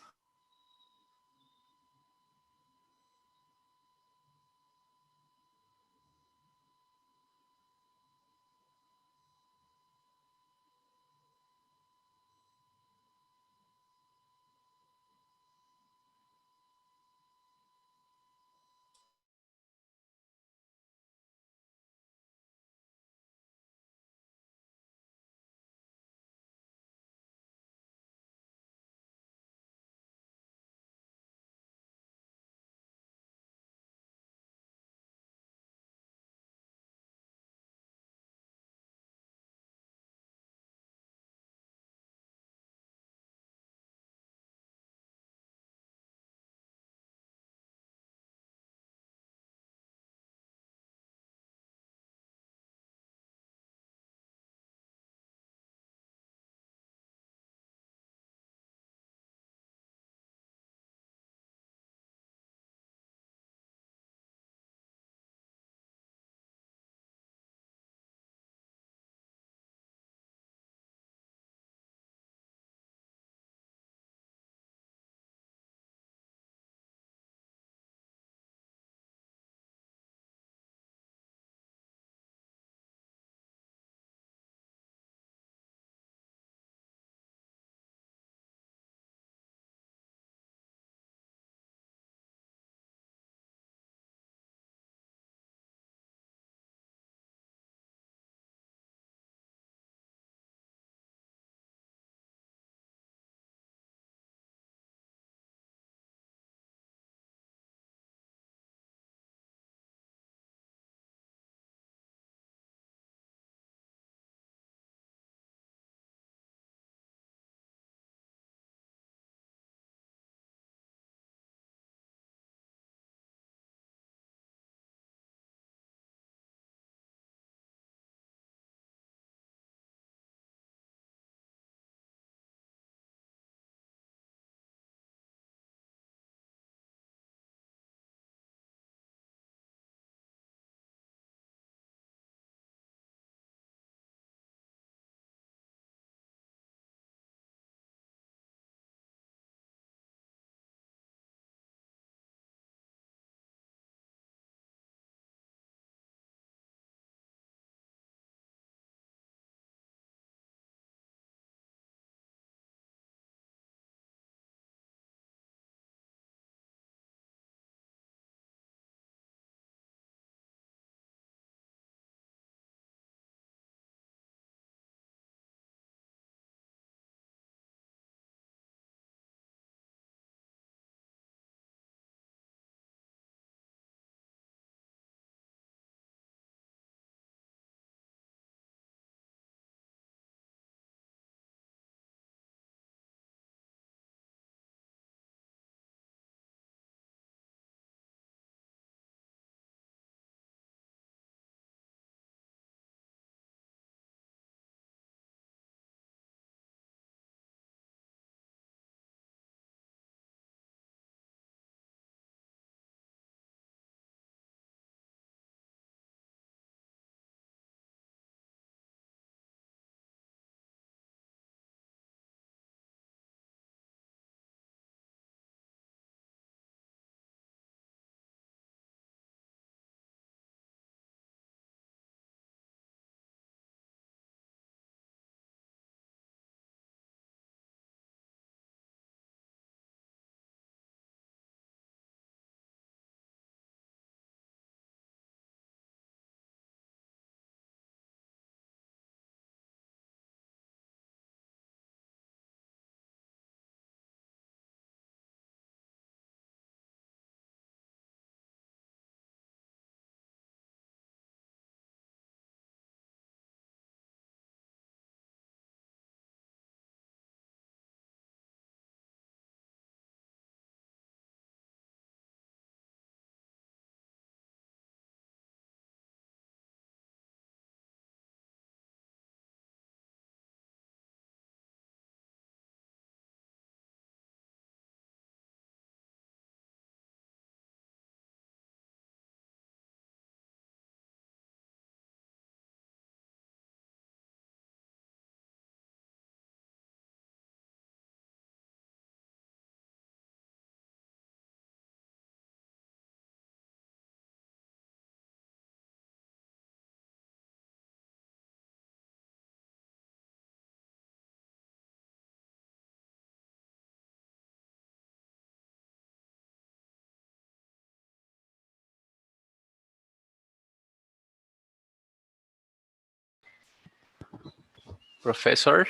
Professor?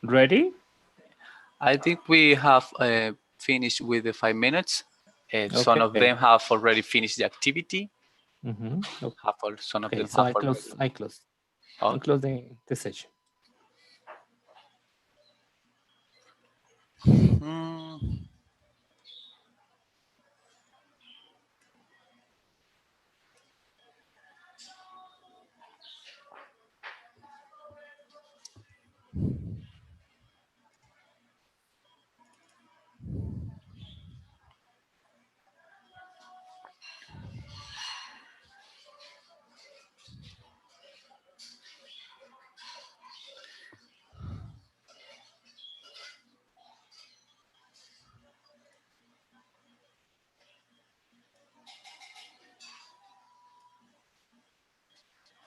Ready? I think we have finished with the 5 minutes. Some of Okay. them have already finished the activity. Mm-hmm. Some of Okay, them so have already. I close the session. Mm.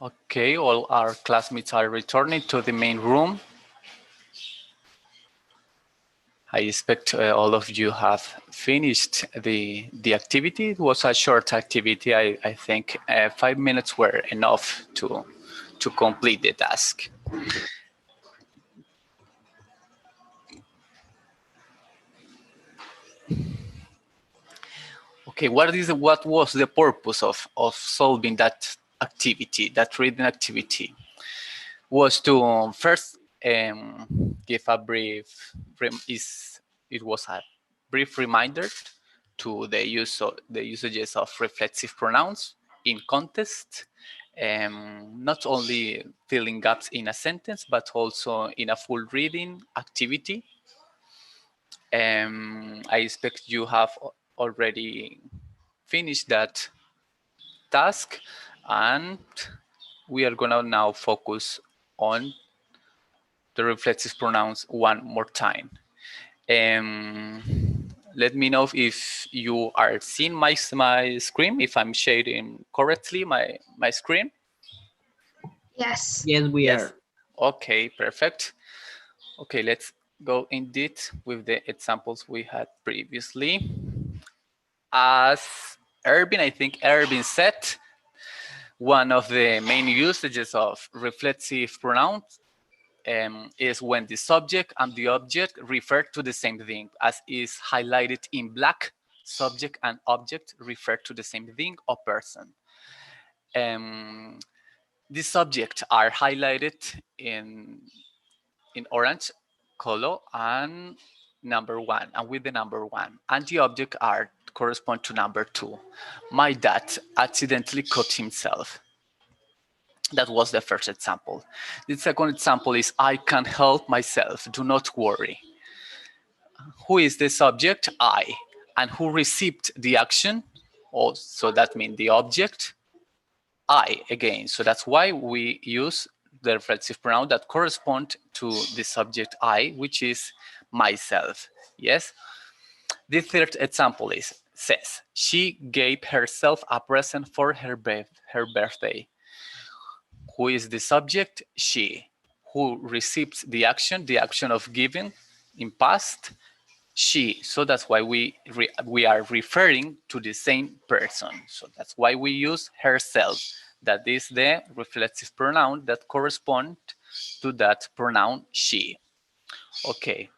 Okay, all our classmates are returning to the main room. I expect all of you have finished the activity. It was a short activity. I think 5 minutes were enough to complete the task. Okay, what was the purpose of solving that activity, that reading activity? Was to first give a brief, it was a brief reminder to the usages of reflexive pronouns in context, not only filling gaps in a sentence, but also in a full reading activity. I expect you have already finished that task, and we are gonna now focus on the reflexive pronouns one more time. Let me know if you are seeing my screen, if I'm sharing correctly my screen. Yes. Yes, we are. Okay, perfect. Okay, let's go indeed with the examples we had previously. As I think Erwin said, one of the main usages of reflexive pronouns is when the subject and the object refer to the same thing, as is highlighted in black. Subject and object refer to the same thing or person. The subjects are highlighted in orange color and number 1, and with the number 1, and the object are correspond to number 2. My dad accidentally cut himself. That was the first example. The second example is I can help myself, do not worry. Who is the subject? I. And who received the action? Oh, so that means the object? I again. So that's why we use the reflexive pronoun that correspond to the subject I, which is myself. Yes. The third example says she gave herself a present for her birthday. Who is the subject? She. Who receives the action of giving in past? She. So that's why we are referring to the same person. So that's why we use herself. That is the reflexive pronoun that corresponds to that pronoun she. Okay.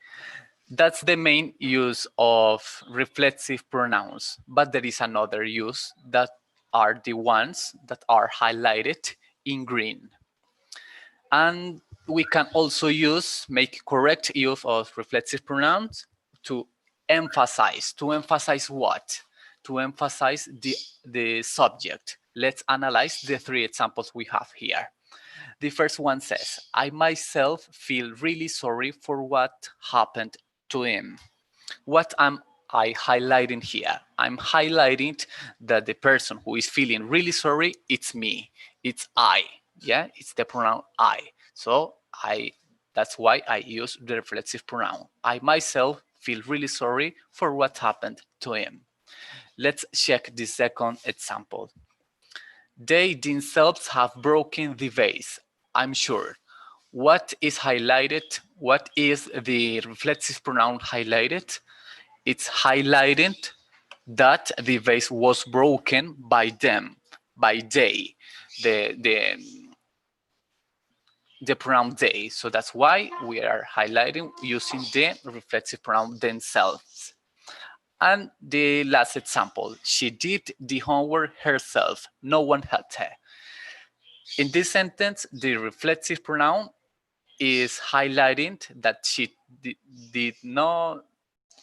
That's the main use of reflexive pronouns, but there is another use that are the ones that are highlighted in green. And we can also make correct use of reflexive pronouns to emphasize. To emphasize what? To emphasize the subject. Let's analyze the 3 examples we have here. The first one says, I myself feel really sorry for what happened to him. What am I highlighting here? I'm highlighting that the person who is feeling really sorry, it's me, it's I. Yeah, it's the pronoun I. So that's why I use the reflexive pronoun. I myself feel really sorry for what happened to him. Let's check the second example. They themselves have broken the vase, I'm sure. What is highlighted? What is the reflexive pronoun highlighted? It's highlighted that the vase was broken by them, by they. the pronoun they. So that's why we are highlighting using the reflexive pronoun themselves. And the last example, she did the homework herself. No one helped her. In this sentence, the reflexive pronoun is highlighting that she did not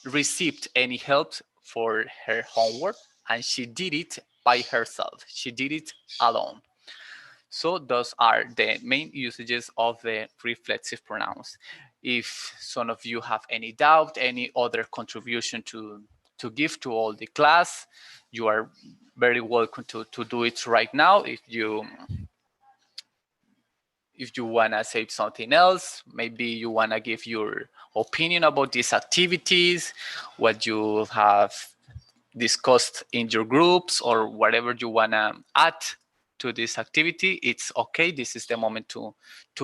receive any help for her homework, and she did it by herself. She did it alone. So those are the main usages of the reflexive pronouns. If some of you have any doubt, any other contribution to give to all the class, you are very welcome to do it right now. If you want to say something else, maybe you want to give your opinion about these activities, what you have discussed in your groups, or whatever you want to add to this activity, it's okay. This is the moment to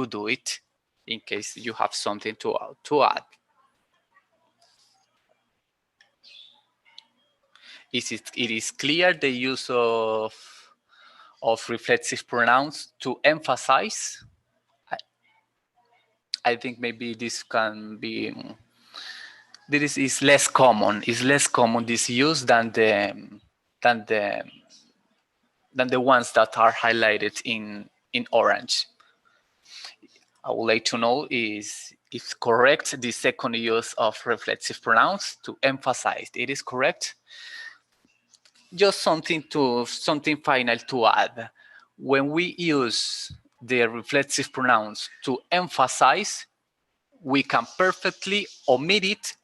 do it in case you have something to add. It is clear the use of reflexive pronouns to emphasize. I think maybe this can be, this is less common. It's less common this use than the ones that are highlighted in orange. I would like to know is if correct the second use of reflexive pronouns to emphasize. It is correct. Just something final to add. When we use the reflexive pronouns to emphasize, we can perfectly omit it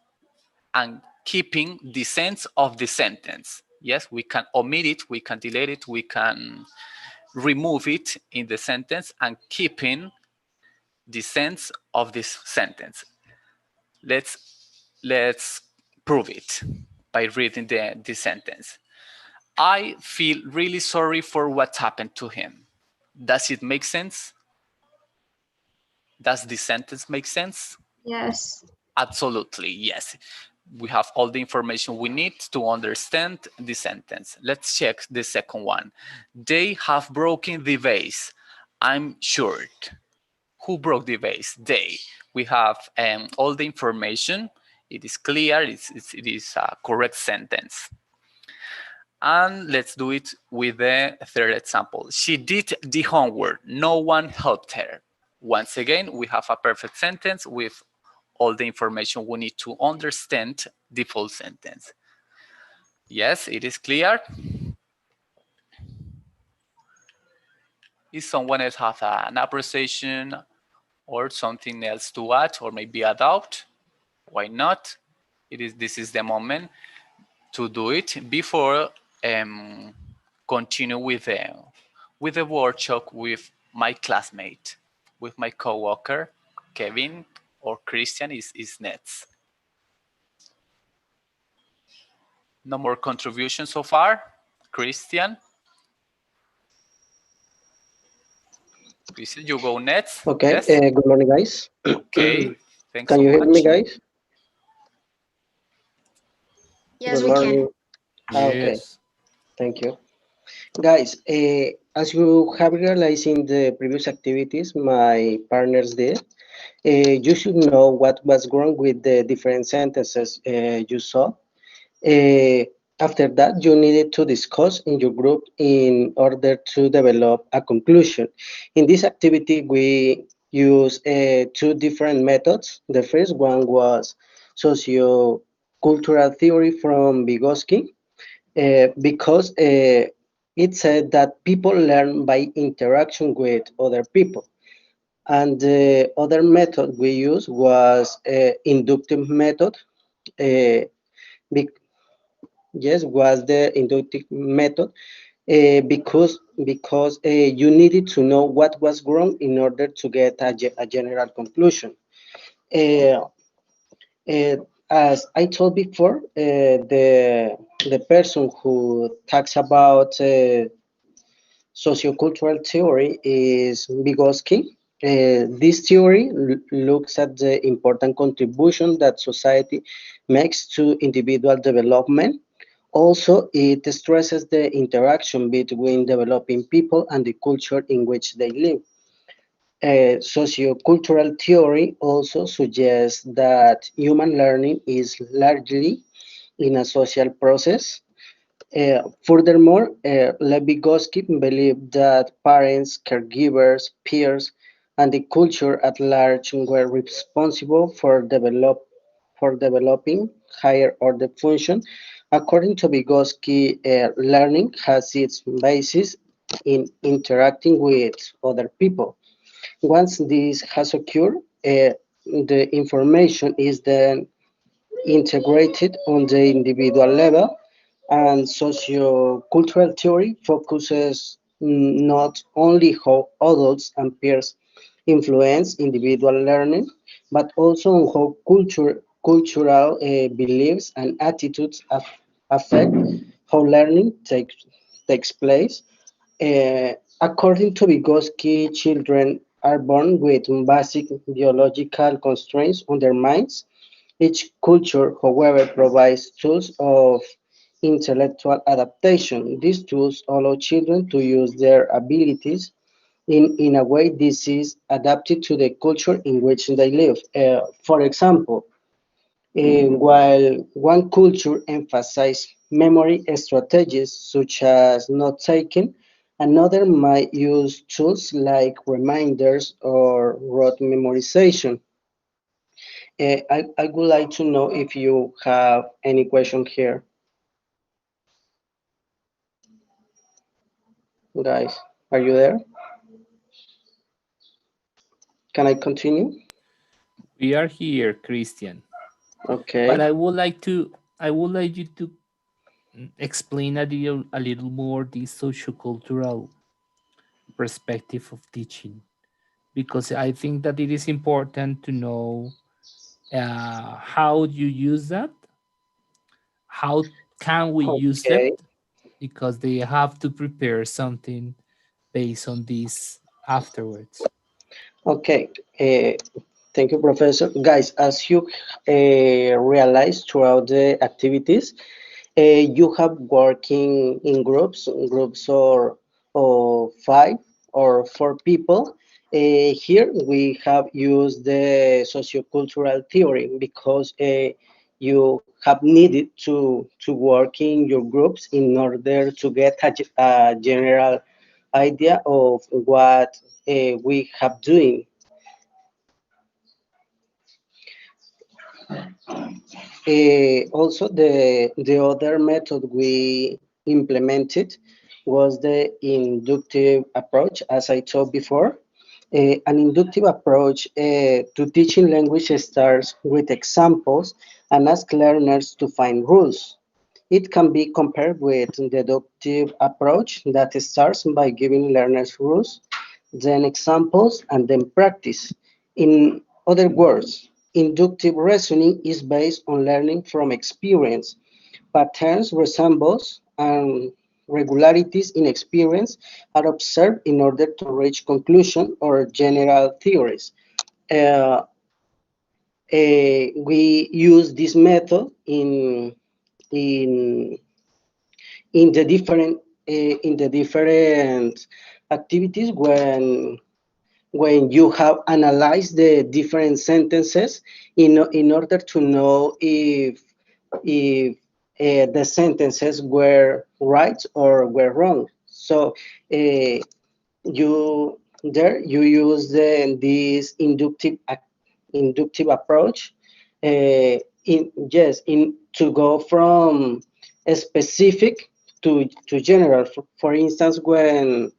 and keeping the sense of the sentence. Yes, we can omit it, we can delete it, we can remove it in the sentence and keeping the sense of this sentence. Let's prove it by reading the sentence. I feel really sorry for what happened to him. Does it make sense? Does the sentence make sense? Yes. Absolutely, yes. We have all the information we need to understand the sentence. Let's check the second one. They have broken the vase. I'm sure. Who broke the vase? They. We have all the information. It is clear. It is a correct sentence. And let's do it with the third example. She did the homework. No one helped her. Once again, we have a perfect sentence with all the information we need to understand the full sentence. Yes, it is clear. If someone else has an appreciation or something else to add, or maybe a doubt, why not? This is the moment to do it before continue with the workshop with my classmate, with my coworker, Kevin, or Christian is next. No more contributions so far. Christian? Christian, you go next. Okay, yes? Good morning, guys. Okay, thanks Can so you hear much. me, guys? Yes, Good we morning. can. Okay, thank you. Guys, as you have realized in the previous activities my partners did, you should know what was wrong with the different sentences you saw. After that, you needed to discuss in your group in order to develop a conclusion. In this activity, we use two different methods. The first one was socio-cultural theory from Vygotsky, because it said that people learn by interaction with other people. And the other method we used was inductive method. Yes, was the inductive method because you needed to know what was wrong in order to get a general conclusion. As I told before, the person who talks about sociocultural theory is Vygotsky. This theory looks at the important contribution that society makes to individual development. Also, it stresses the interaction between developing people and the culture in which they live. Sociocultural theory also suggests that human learning is largely in a social process. Furthermore, Lev Vygotsky believed that parents, caregivers, peers, and the culture at large were responsible for developing higher order function. According to Vygotsky, learning has its basis in interacting with other people. Once this has occurred, the information is then integrated on the individual level, and sociocultural theory focuses not only how adults and peers influence individual learning, but also on how cultural beliefs and attitudes affect how learning takes place. According to Vygotsky, children are born with basic biological constraints on their minds. Each culture, however, provides tools of intellectual adaptation. These tools allow children to use their abilities in a way this is adapted to the culture in which they live. For example, while one culture emphasizes memory strategies such as note taking, another might use tools like reminders or rote memorization. I would like to know if you have any question here. Guys, are you there? Can I continue? We are here, Christian. Okay. But I would like you to explain a little more the sociocultural perspective of teaching, because I think that it is important to know how you use that. How can we use that? Okay. Because they have to prepare something based on this afterwards. Okay. Thank you, Professor. Guys, as you realize throughout the activities, you have working in groups or 5 or 4 people. Here we have used the sociocultural theory because you have needed to work in your groups in order to get a general idea of what we have doing. Also, the other method we implemented was the inductive approach, as I told before. An inductive approach to teaching language starts with examples and asks learners to find rules. It can be compared with the deductive approach that starts by giving learners rules, then examples, and then practice. In other words, inductive reasoning is based on learning from experience. Patterns, resembles, and regularities in experience are observed in order to reach conclusion or general theories. We use this method in in the different activities when you have analyzed the different sentences in order to know if the sentences were right or were wrong. So you use this inductive approach in to go from specific to general. For instance, when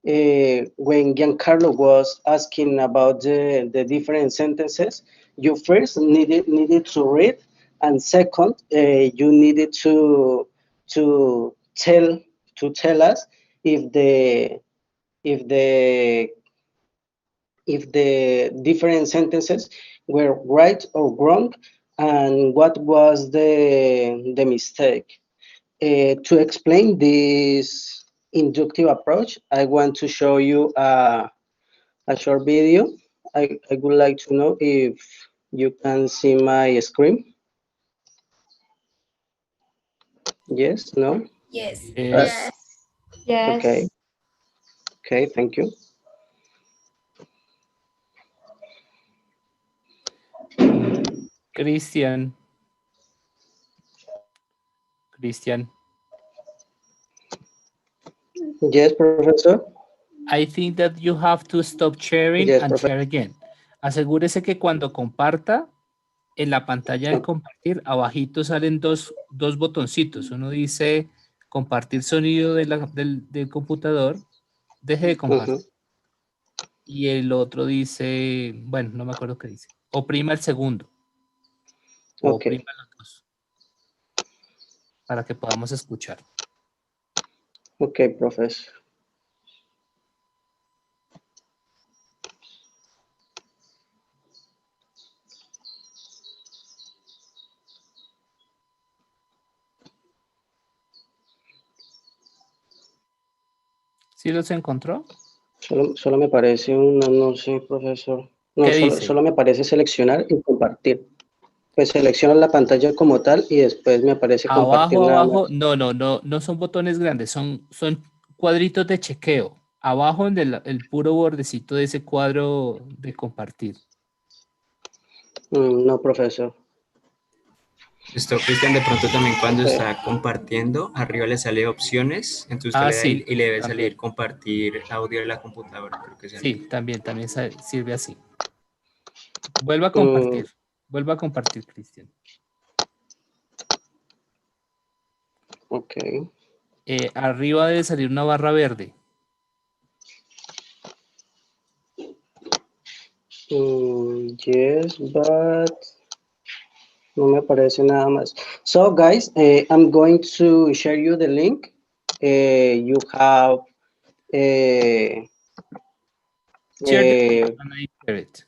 Giancarlo was asking about the different sentences, you first needed to read, and second, you needed to tell us if the if the different sentences were right or wrong, and what was the mistake. To explain this inductive approach, I want to show you a short video. I would like to know if you can see my screen. Yes, no? Yes. Yes. Yes. Okay. Okay, thank you. Christian. Christian. Yes, Professor. I think that you have to stop sharing Yes, and Professor. share again. Asegúrese que cuando comparta, en la pantalla de compartir, abajito salen dos botoncitos. Uno dice compartir sonido del computador, deje de compartir. Y el otro dice, bueno, no me acuerdo qué dice. Oprima el segundo. O oprima los dos. Para que podamos escuchar. Ok, Professor. ¿Sí los encontró? Solo me parece no sé, profesor. No, ¿Qué dice? solo me parece seleccionar y compartir. Pues selecciono la pantalla como tal y después me aparece compartir nada Abajo, más. no son botones grandes, son cuadritos de chequeo. Abajo en el puro bordecito de ese cuadro de compartir. No, profesor. Esto, Cristian, de pronto también cuando está compartiendo, arriba le sale opciones, entonces usted le da Sí, y le debe también. salir compartir audio de la computadora. Creo que es Sí, también sirve así. Vuelva a compartir. Vuelva a compartir, Cristian. Ok. Arriba debe salir una barra verde. Yes, but no me aparece nada más. So, guys, I'm going to share you the link. You have Share it.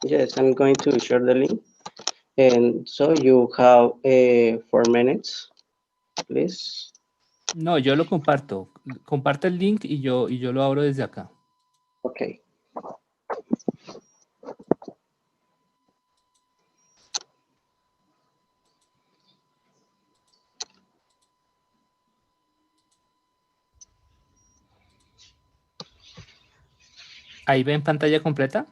Yes, I'm going to share the link. And so you have 4 minutes, please. No, yo lo comparto. Comparte el link y yo lo abro desde acá. Okay. ¿Ahí ven pantalla completa?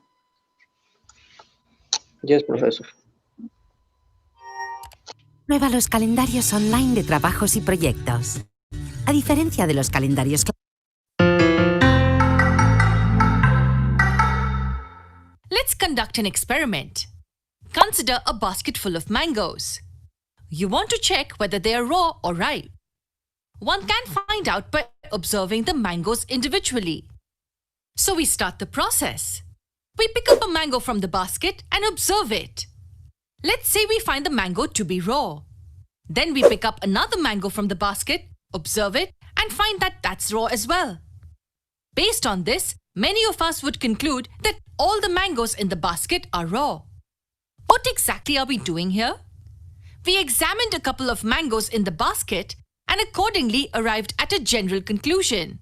Yes, profesor. Prueba los calendarios online de trabajos y proyectos. A diferencia de los calendarios Let's conduct an experiment. Consider a basket full of mangoes. You want to check whether they are raw or ripe. One can find out by observing the mangoes individually. So we start the process. We pick up a mango from the basket and observe it. Let's say we find the mango to be raw. Then we pick up another mango from the basket, observe it, and find that that's raw as well. Based on this, many of us would conclude that all the mangoes in the basket are raw. What exactly are we doing here? We examined a couple of mangoes in the basket and accordingly arrived at a general conclusion.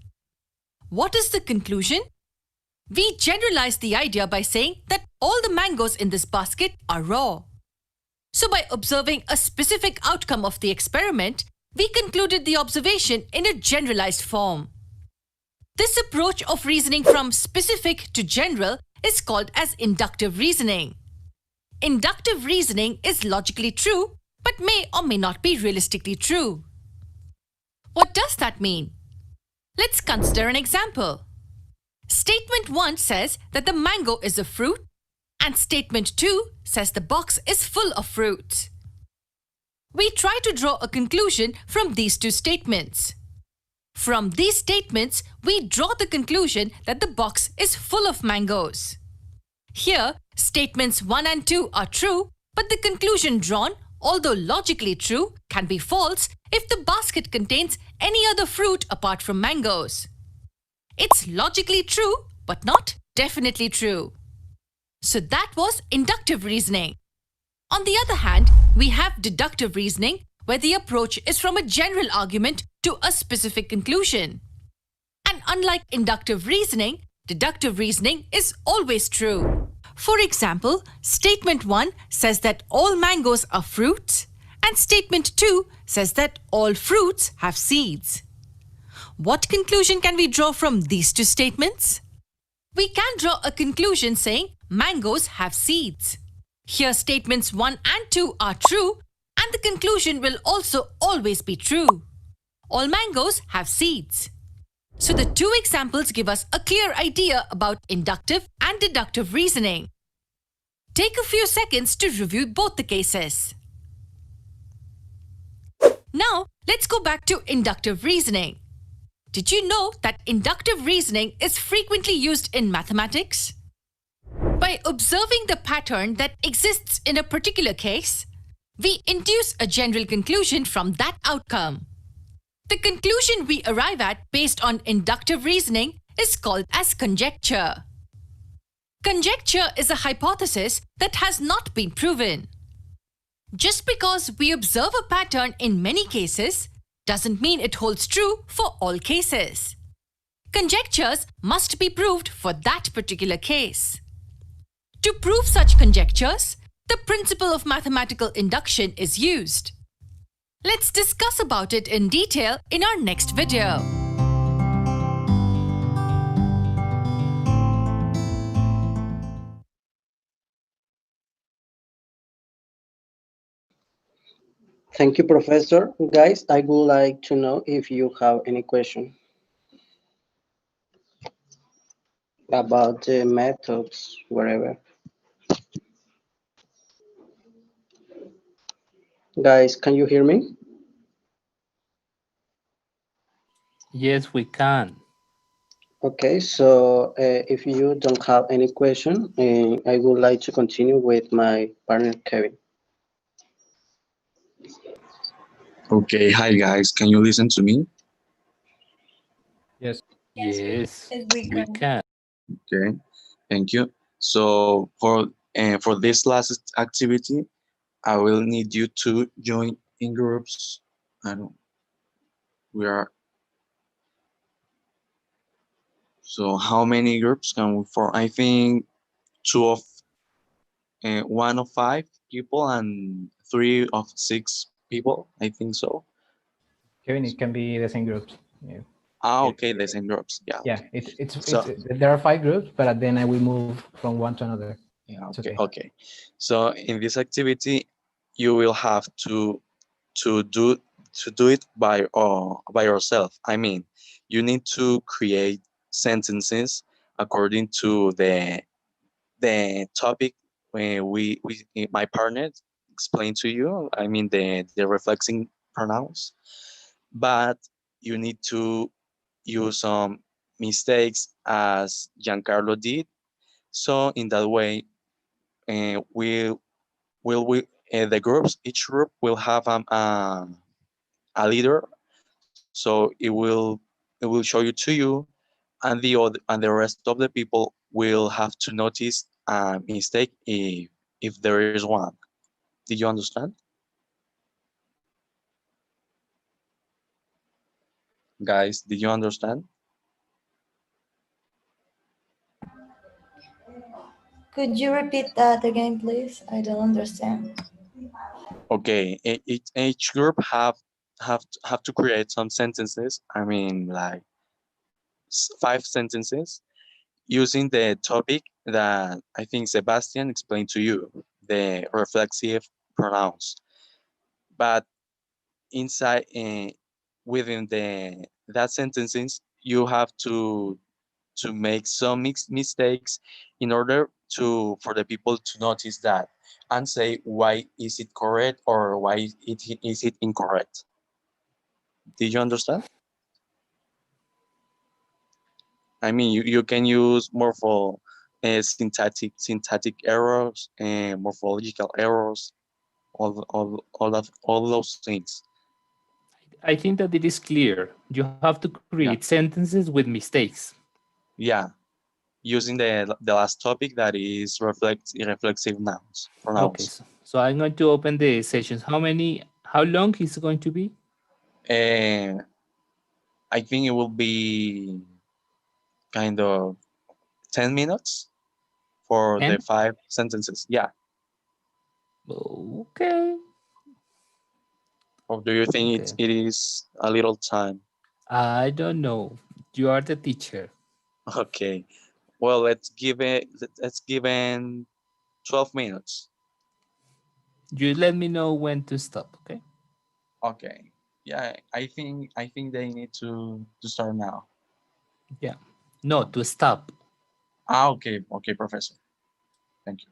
What is the conclusion? We generalized the idea by saying that all the mangoes in this basket are raw. So by observing a specific outcome of the experiment, we concluded the observation in a generalized form. This approach of reasoning from specific to general is called as inductive reasoning. Inductive reasoning is logically true, but may or may not be realistically true. What does that mean? Let's consider an example. Statement 1 says that the mango is a fruit, and statement 2 says the box is full of fruit. We try to draw a conclusion from these two statements. From these statements, we draw the conclusion that the box is full of mangoes. Here, statements 1 and 2 are true, but the conclusion drawn, although logically true, can be false if the basket contains any other fruit apart from mangoes. It's logically true, but not definitely true. So that was inductive reasoning. On the other hand, we have deductive reasoning, where the approach is from a general argument to a specific conclusion. And unlike inductive reasoning, deductive reasoning is always true. For example, statement 1 says that all mangoes are fruits, and statement 2 says that all fruits have seeds. What conclusion can we draw from these two statements? We can draw a conclusion saying mangoes have seeds. Here statements 1 and 2 are true, and the conclusion will also always be true. All mangoes have seeds. So the two examples give us a clear idea about inductive and deductive reasoning. Take a few seconds to review both the cases. Now, let's go back to inductive reasoning. Did you know that inductive reasoning is frequently used in mathematics? By observing the pattern that exists in a particular case, we induce a general conclusion from that outcome. The conclusion we arrive at based on inductive reasoning is called as conjecture. Conjecture is a hypothesis that has not been proven. Just because we observe a pattern in many cases doesn't mean it holds true for all cases. Conjectures must be proved for that particular case. To prove such conjectures, the principle of mathematical induction is used. Let's discuss about it in detail in our next video. Thank you, Professor. Guys, I would like to know if you have any question about the methods, whatever. Guys, can you hear me? Yes, we can. Okay, so if you don't have any question, I would like to continue with my partner, Kevin. Okay, hi guys, can you listen to me? Yes. Yes, we we can. Okay, thank you. So for this last activity, I will need you to join in groups. So how many groups can we form? I think one of 5 people and 3 of 6 people. I think so. Kevin, it can be the same groups. Yeah. Okay, the same groups. Yeah. Yeah, okay. it's there are 5 groups, but then I will move from one to another. Yeah. Okay. So in this activity, you will have to do it by yourself. I mean, you need to create sentences according to the topic we my partner explained to you. I mean the reflexive pronouns, but you need to use some mistakes as Giancarlo did. So in that way, the groups, each group will have a leader. So it will show you to you, and the rest of the people will have to notice a mistake if there is one. Did you understand? Guys, did you understand? Could you repeat that again, please? I don't understand. Okay, each group have to create some sentences. I mean, like 5 sentences using the topic that I think Sebastian explained to you, the reflexive pronouns. But inside, within that sentences, you have to make some mistakes in order for the people to notice that and say why is it correct or why is it incorrect. Did you understand? I mean, you can use syntactic errors and morphological errors, all those things. I think that it is clear. You have to create sentences with mistakes. Yeah, using the last topic that is reflexive nouns. Okay, so I'm going to open the sessions. How long is it going to be? I think it will be kind of 10 minutes for 10? the 5 sentences. Yeah. Okay. Or do you think it is a little time? I don't know. You are the teacher. Okay. Well, let's give it 12 minutes. You let me know when to stop, okay? Okay. Yeah, I think they need to start now. Yeah. No, to stop. Okay, okay, professor. Thank you.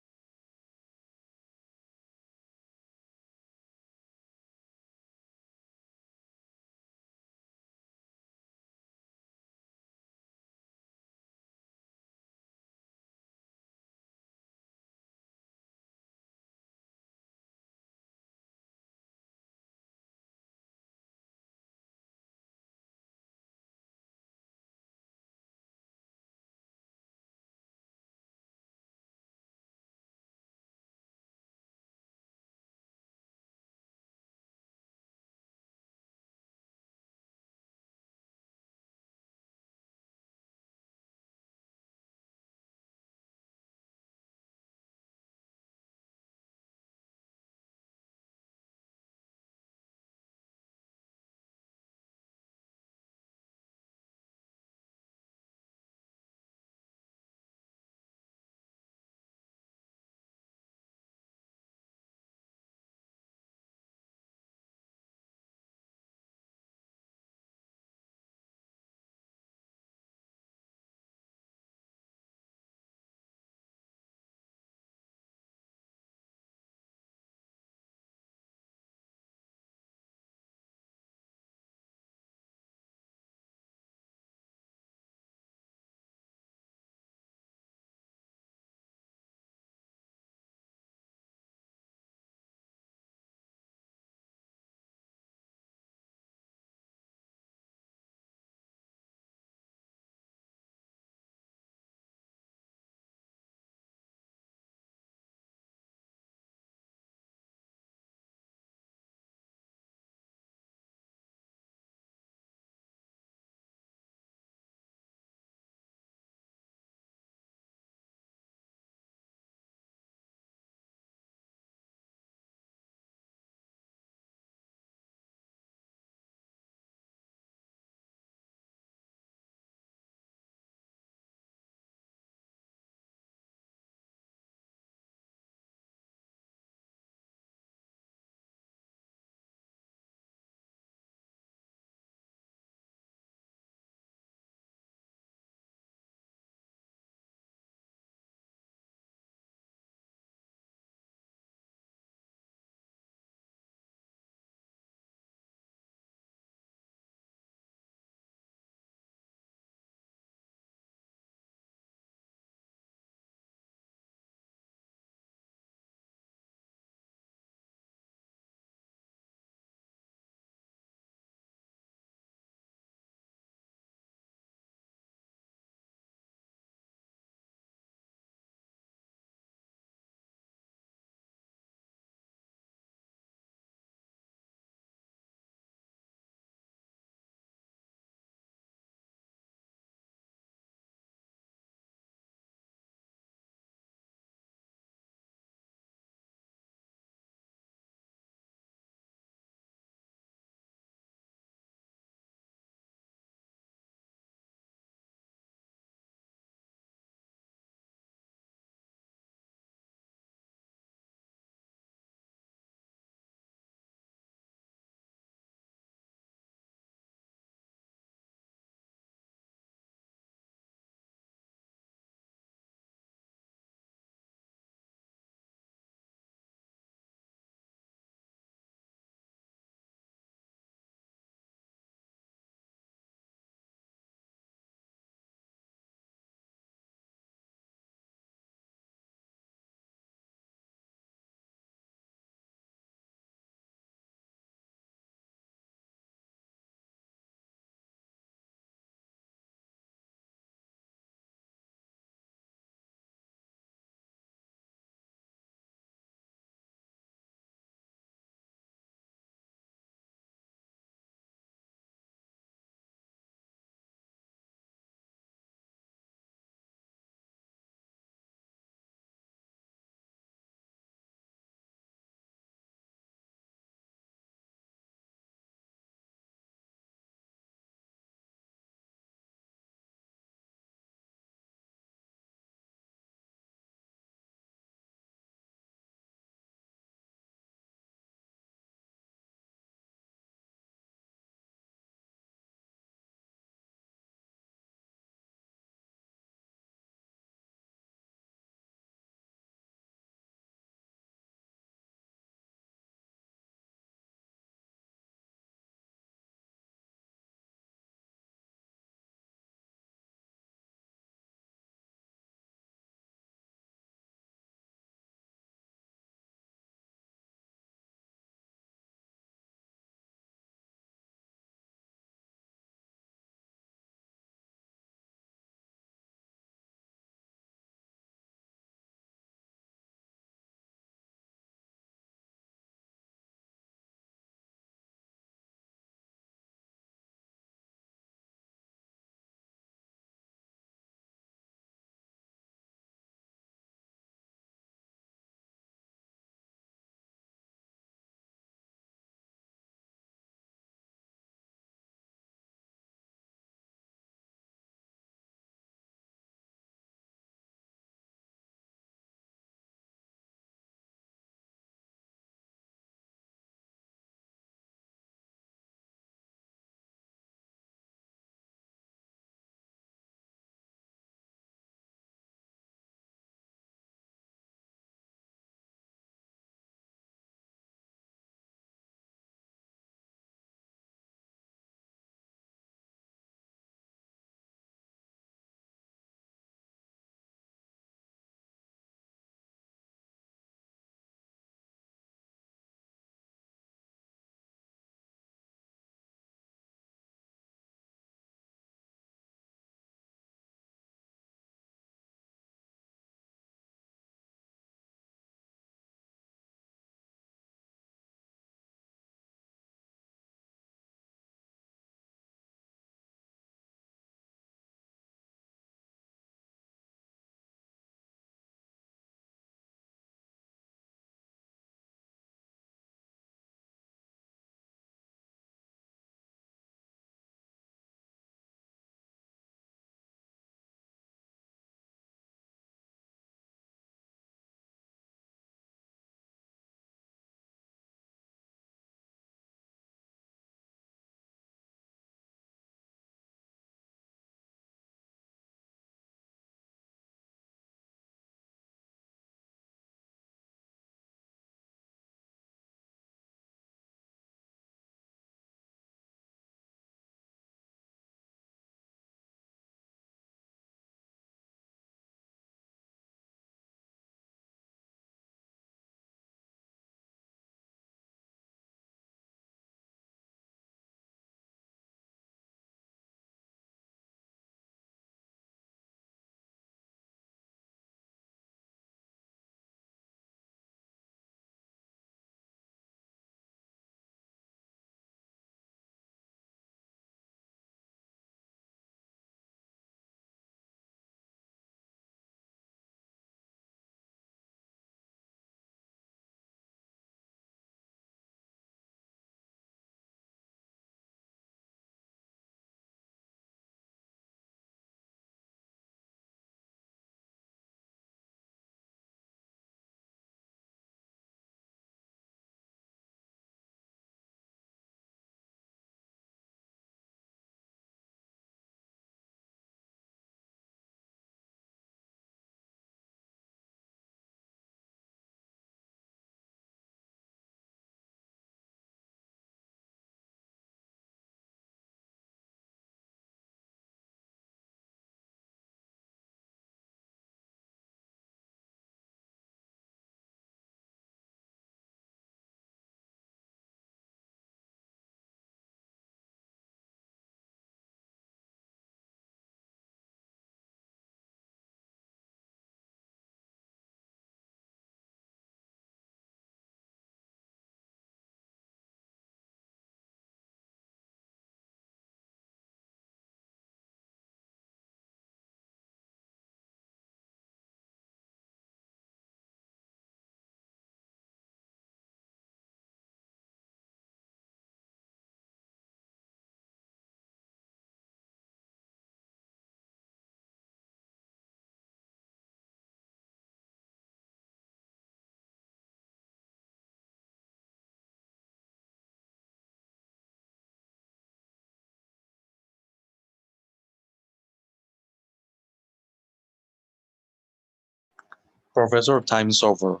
Professor, time's over.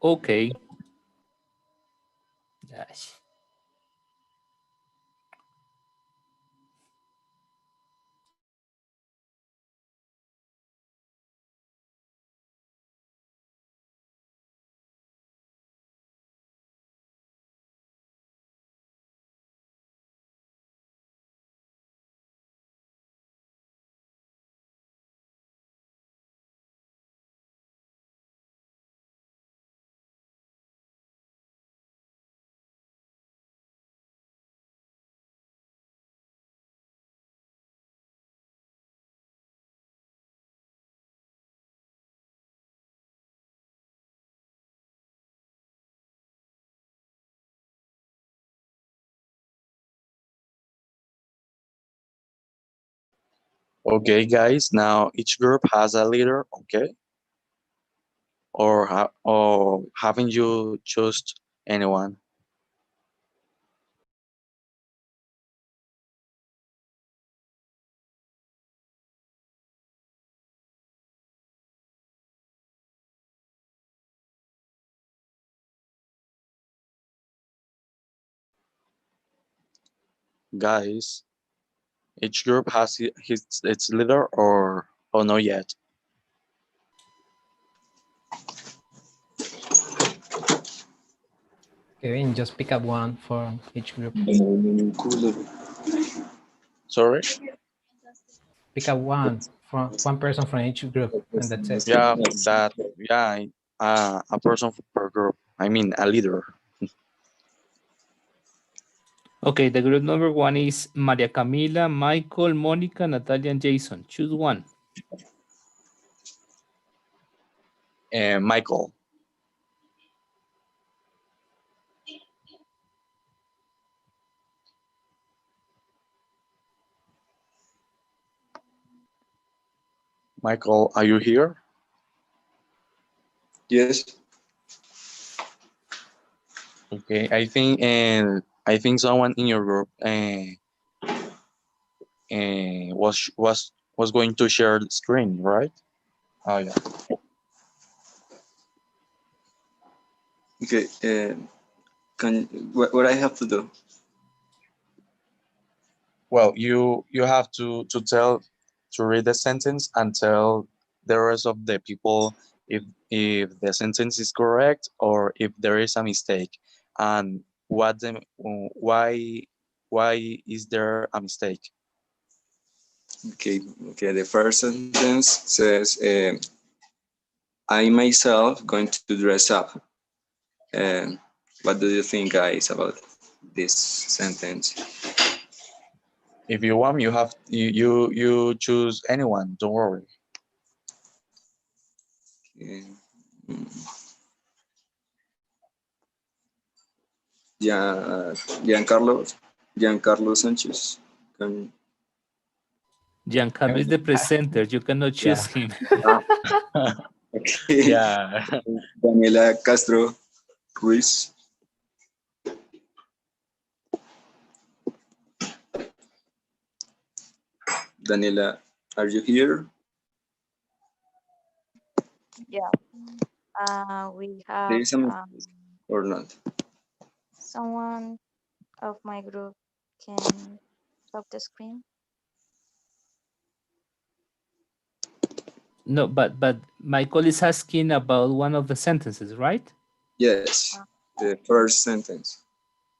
Okay. Gosh. Okay, guys, now each group has a leader, okay? Or haven't you chosen anyone? Guys, each group has its leader or not yet? Kevin, just pick up one from each group. Sorry? Pick up one person from each group, and that's it. Yeah, a person per group. I mean, a leader. Okay, the group number 1 is Maria Camila, Michael, Monica, Natalia, and Jason. Choose one. Michael. Michael, are you here? Yes. Okay, I think someone in your group was going to share the screen, right? Oh yeah. Okay. What I have to do? Well, you have to read the sentence and tell the rest of the people if the sentence is correct or if there is a mistake, and why is there a mistake. Okay. The first sentence says, "I myself going to dress up." What do you think, guys, about this sentence? If you want, you choose anyone. Don't worry. Okay. Giancarlo Sanchez. Giancarlo is the presenter. You cannot choose him. Okay. Yeah. Daniela Castro Ruiz. Daniela, are you here? Yeah. We There have is a mistake or not? someone of my group can stop the screen. No, but Michael is asking about one of the sentences, right? Yes, the first sentence.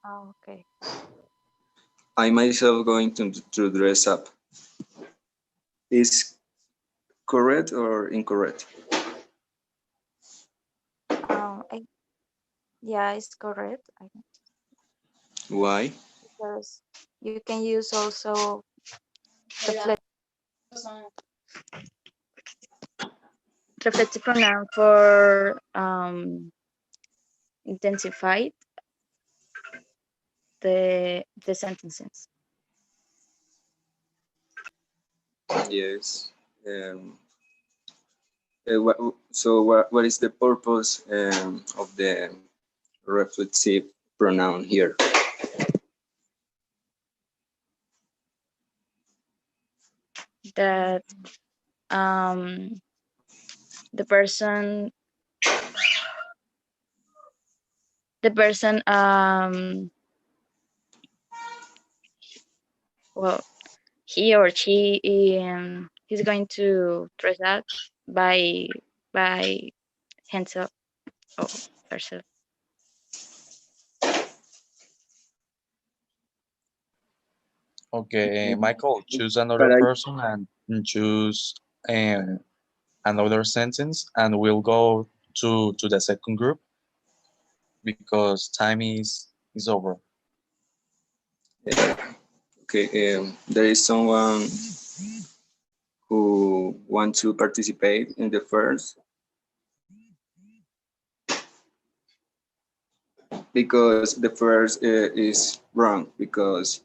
Oh, okay. I myself going to dress up. Is correct or incorrect? Yeah, it's correct. Why? Because you can use also reflective pronoun for intensified the sentences. Yes. What is the purpose of the reflexive pronoun here? That the person well, he or she is going to dress up by himself or herself. Okay, Michael, choose But another person and choose another sentence, and we'll go to the second group because time is over. okay, there is someone who want to participate in the first, because the first is wrong, because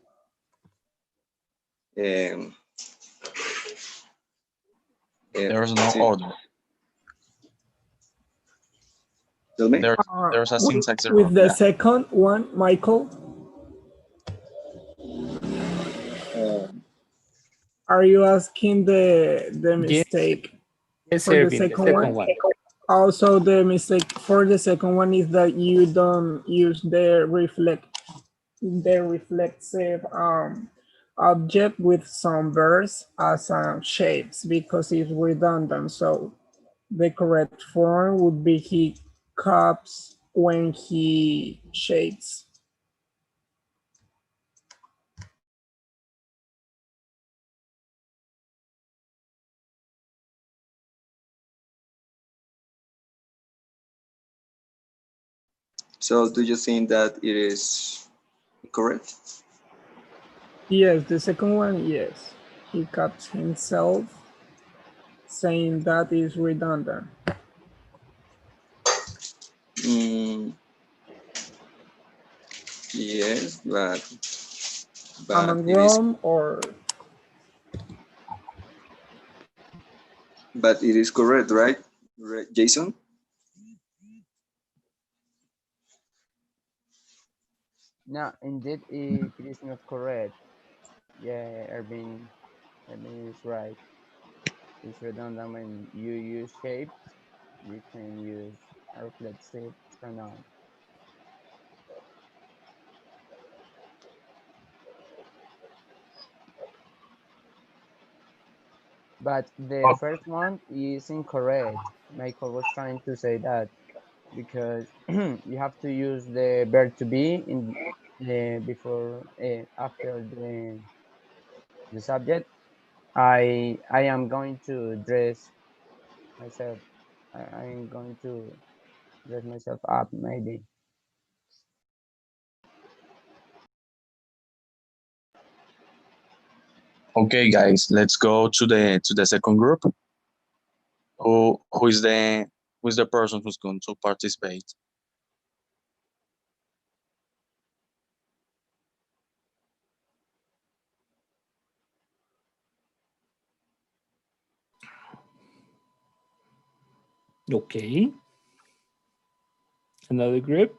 There's no order. Tell me. There's a syntax error. With the second one, Michael, are you asking the mistake Yes, for the Ervin, second one? Also, the mistake for the second one is that you don't use the reflexive object with some verbs as shapes because it's redundant. So the correct form would be he cups when he shakes. So do you think that it is correct? Yes, the second one, yes. He cups himself, saying that is redundant. Yes, but Am I it is, wrong or? but it is correct, right, Jason? No, indeed, it is not correct. Yeah, Ervin is right. It's redundant when you use shapes. You can use a reflexive pronoun. But the first one is incorrect. Michael was trying to say that because you have to use the verb to be in before after the subject. I am going to dress myself. I am going to dress myself up maybe. Okay, guys, let's go to the second group. Who is the person who's going to participate? Okay. Another group.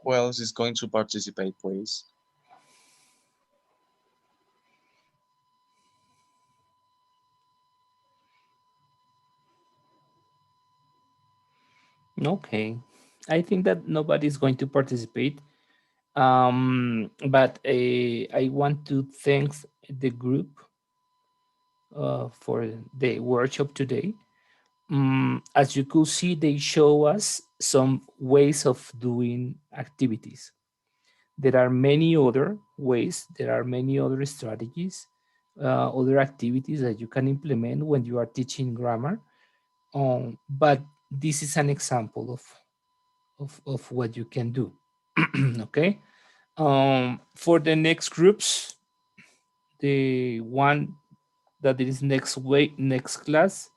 Who else is going to participate, please? Okay. I think that nobody's going to participate. But I want to thank the group for the workshop today. As you could see, they show us some ways of doing activities. There are many other ways, there are many other strategies, other activities that you can implement when you are teaching grammar. But this is an example of what you can do. Okay. For the next groups, the one that is next class,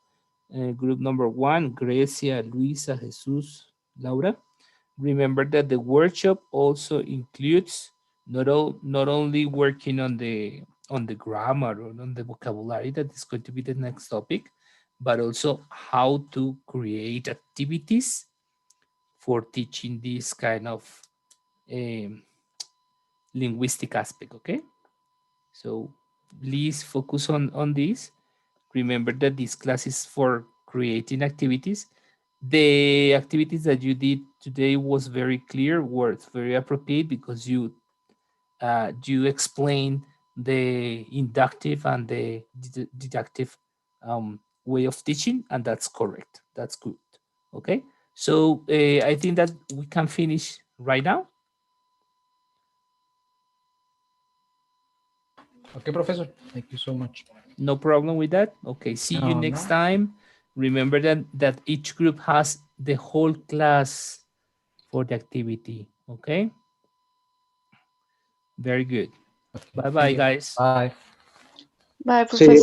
group number 1, Grecia, Luisa, Jesus, Laura. Remember that the workshop also includes not only working on the grammar or on the vocabulary, that is going to be the next topic, but also how to create activities for teaching this kind of linguistic aspect, okay? So please focus on this. Remember that this class is for creating activities. The activities that you did today was very clear, were very appropriate because you explain the inductive and the deductive way of teaching, and that's correct. That's good. Okay, so I think that we can finish right now. Okay, Professor. Thank you so much. No problem with that. Okay, see you No, next no. time. Remember that each group has the whole class for the activity. Okay. Very good. Bye bye, Thank you. guys. Bye. Bye, See you. Professor.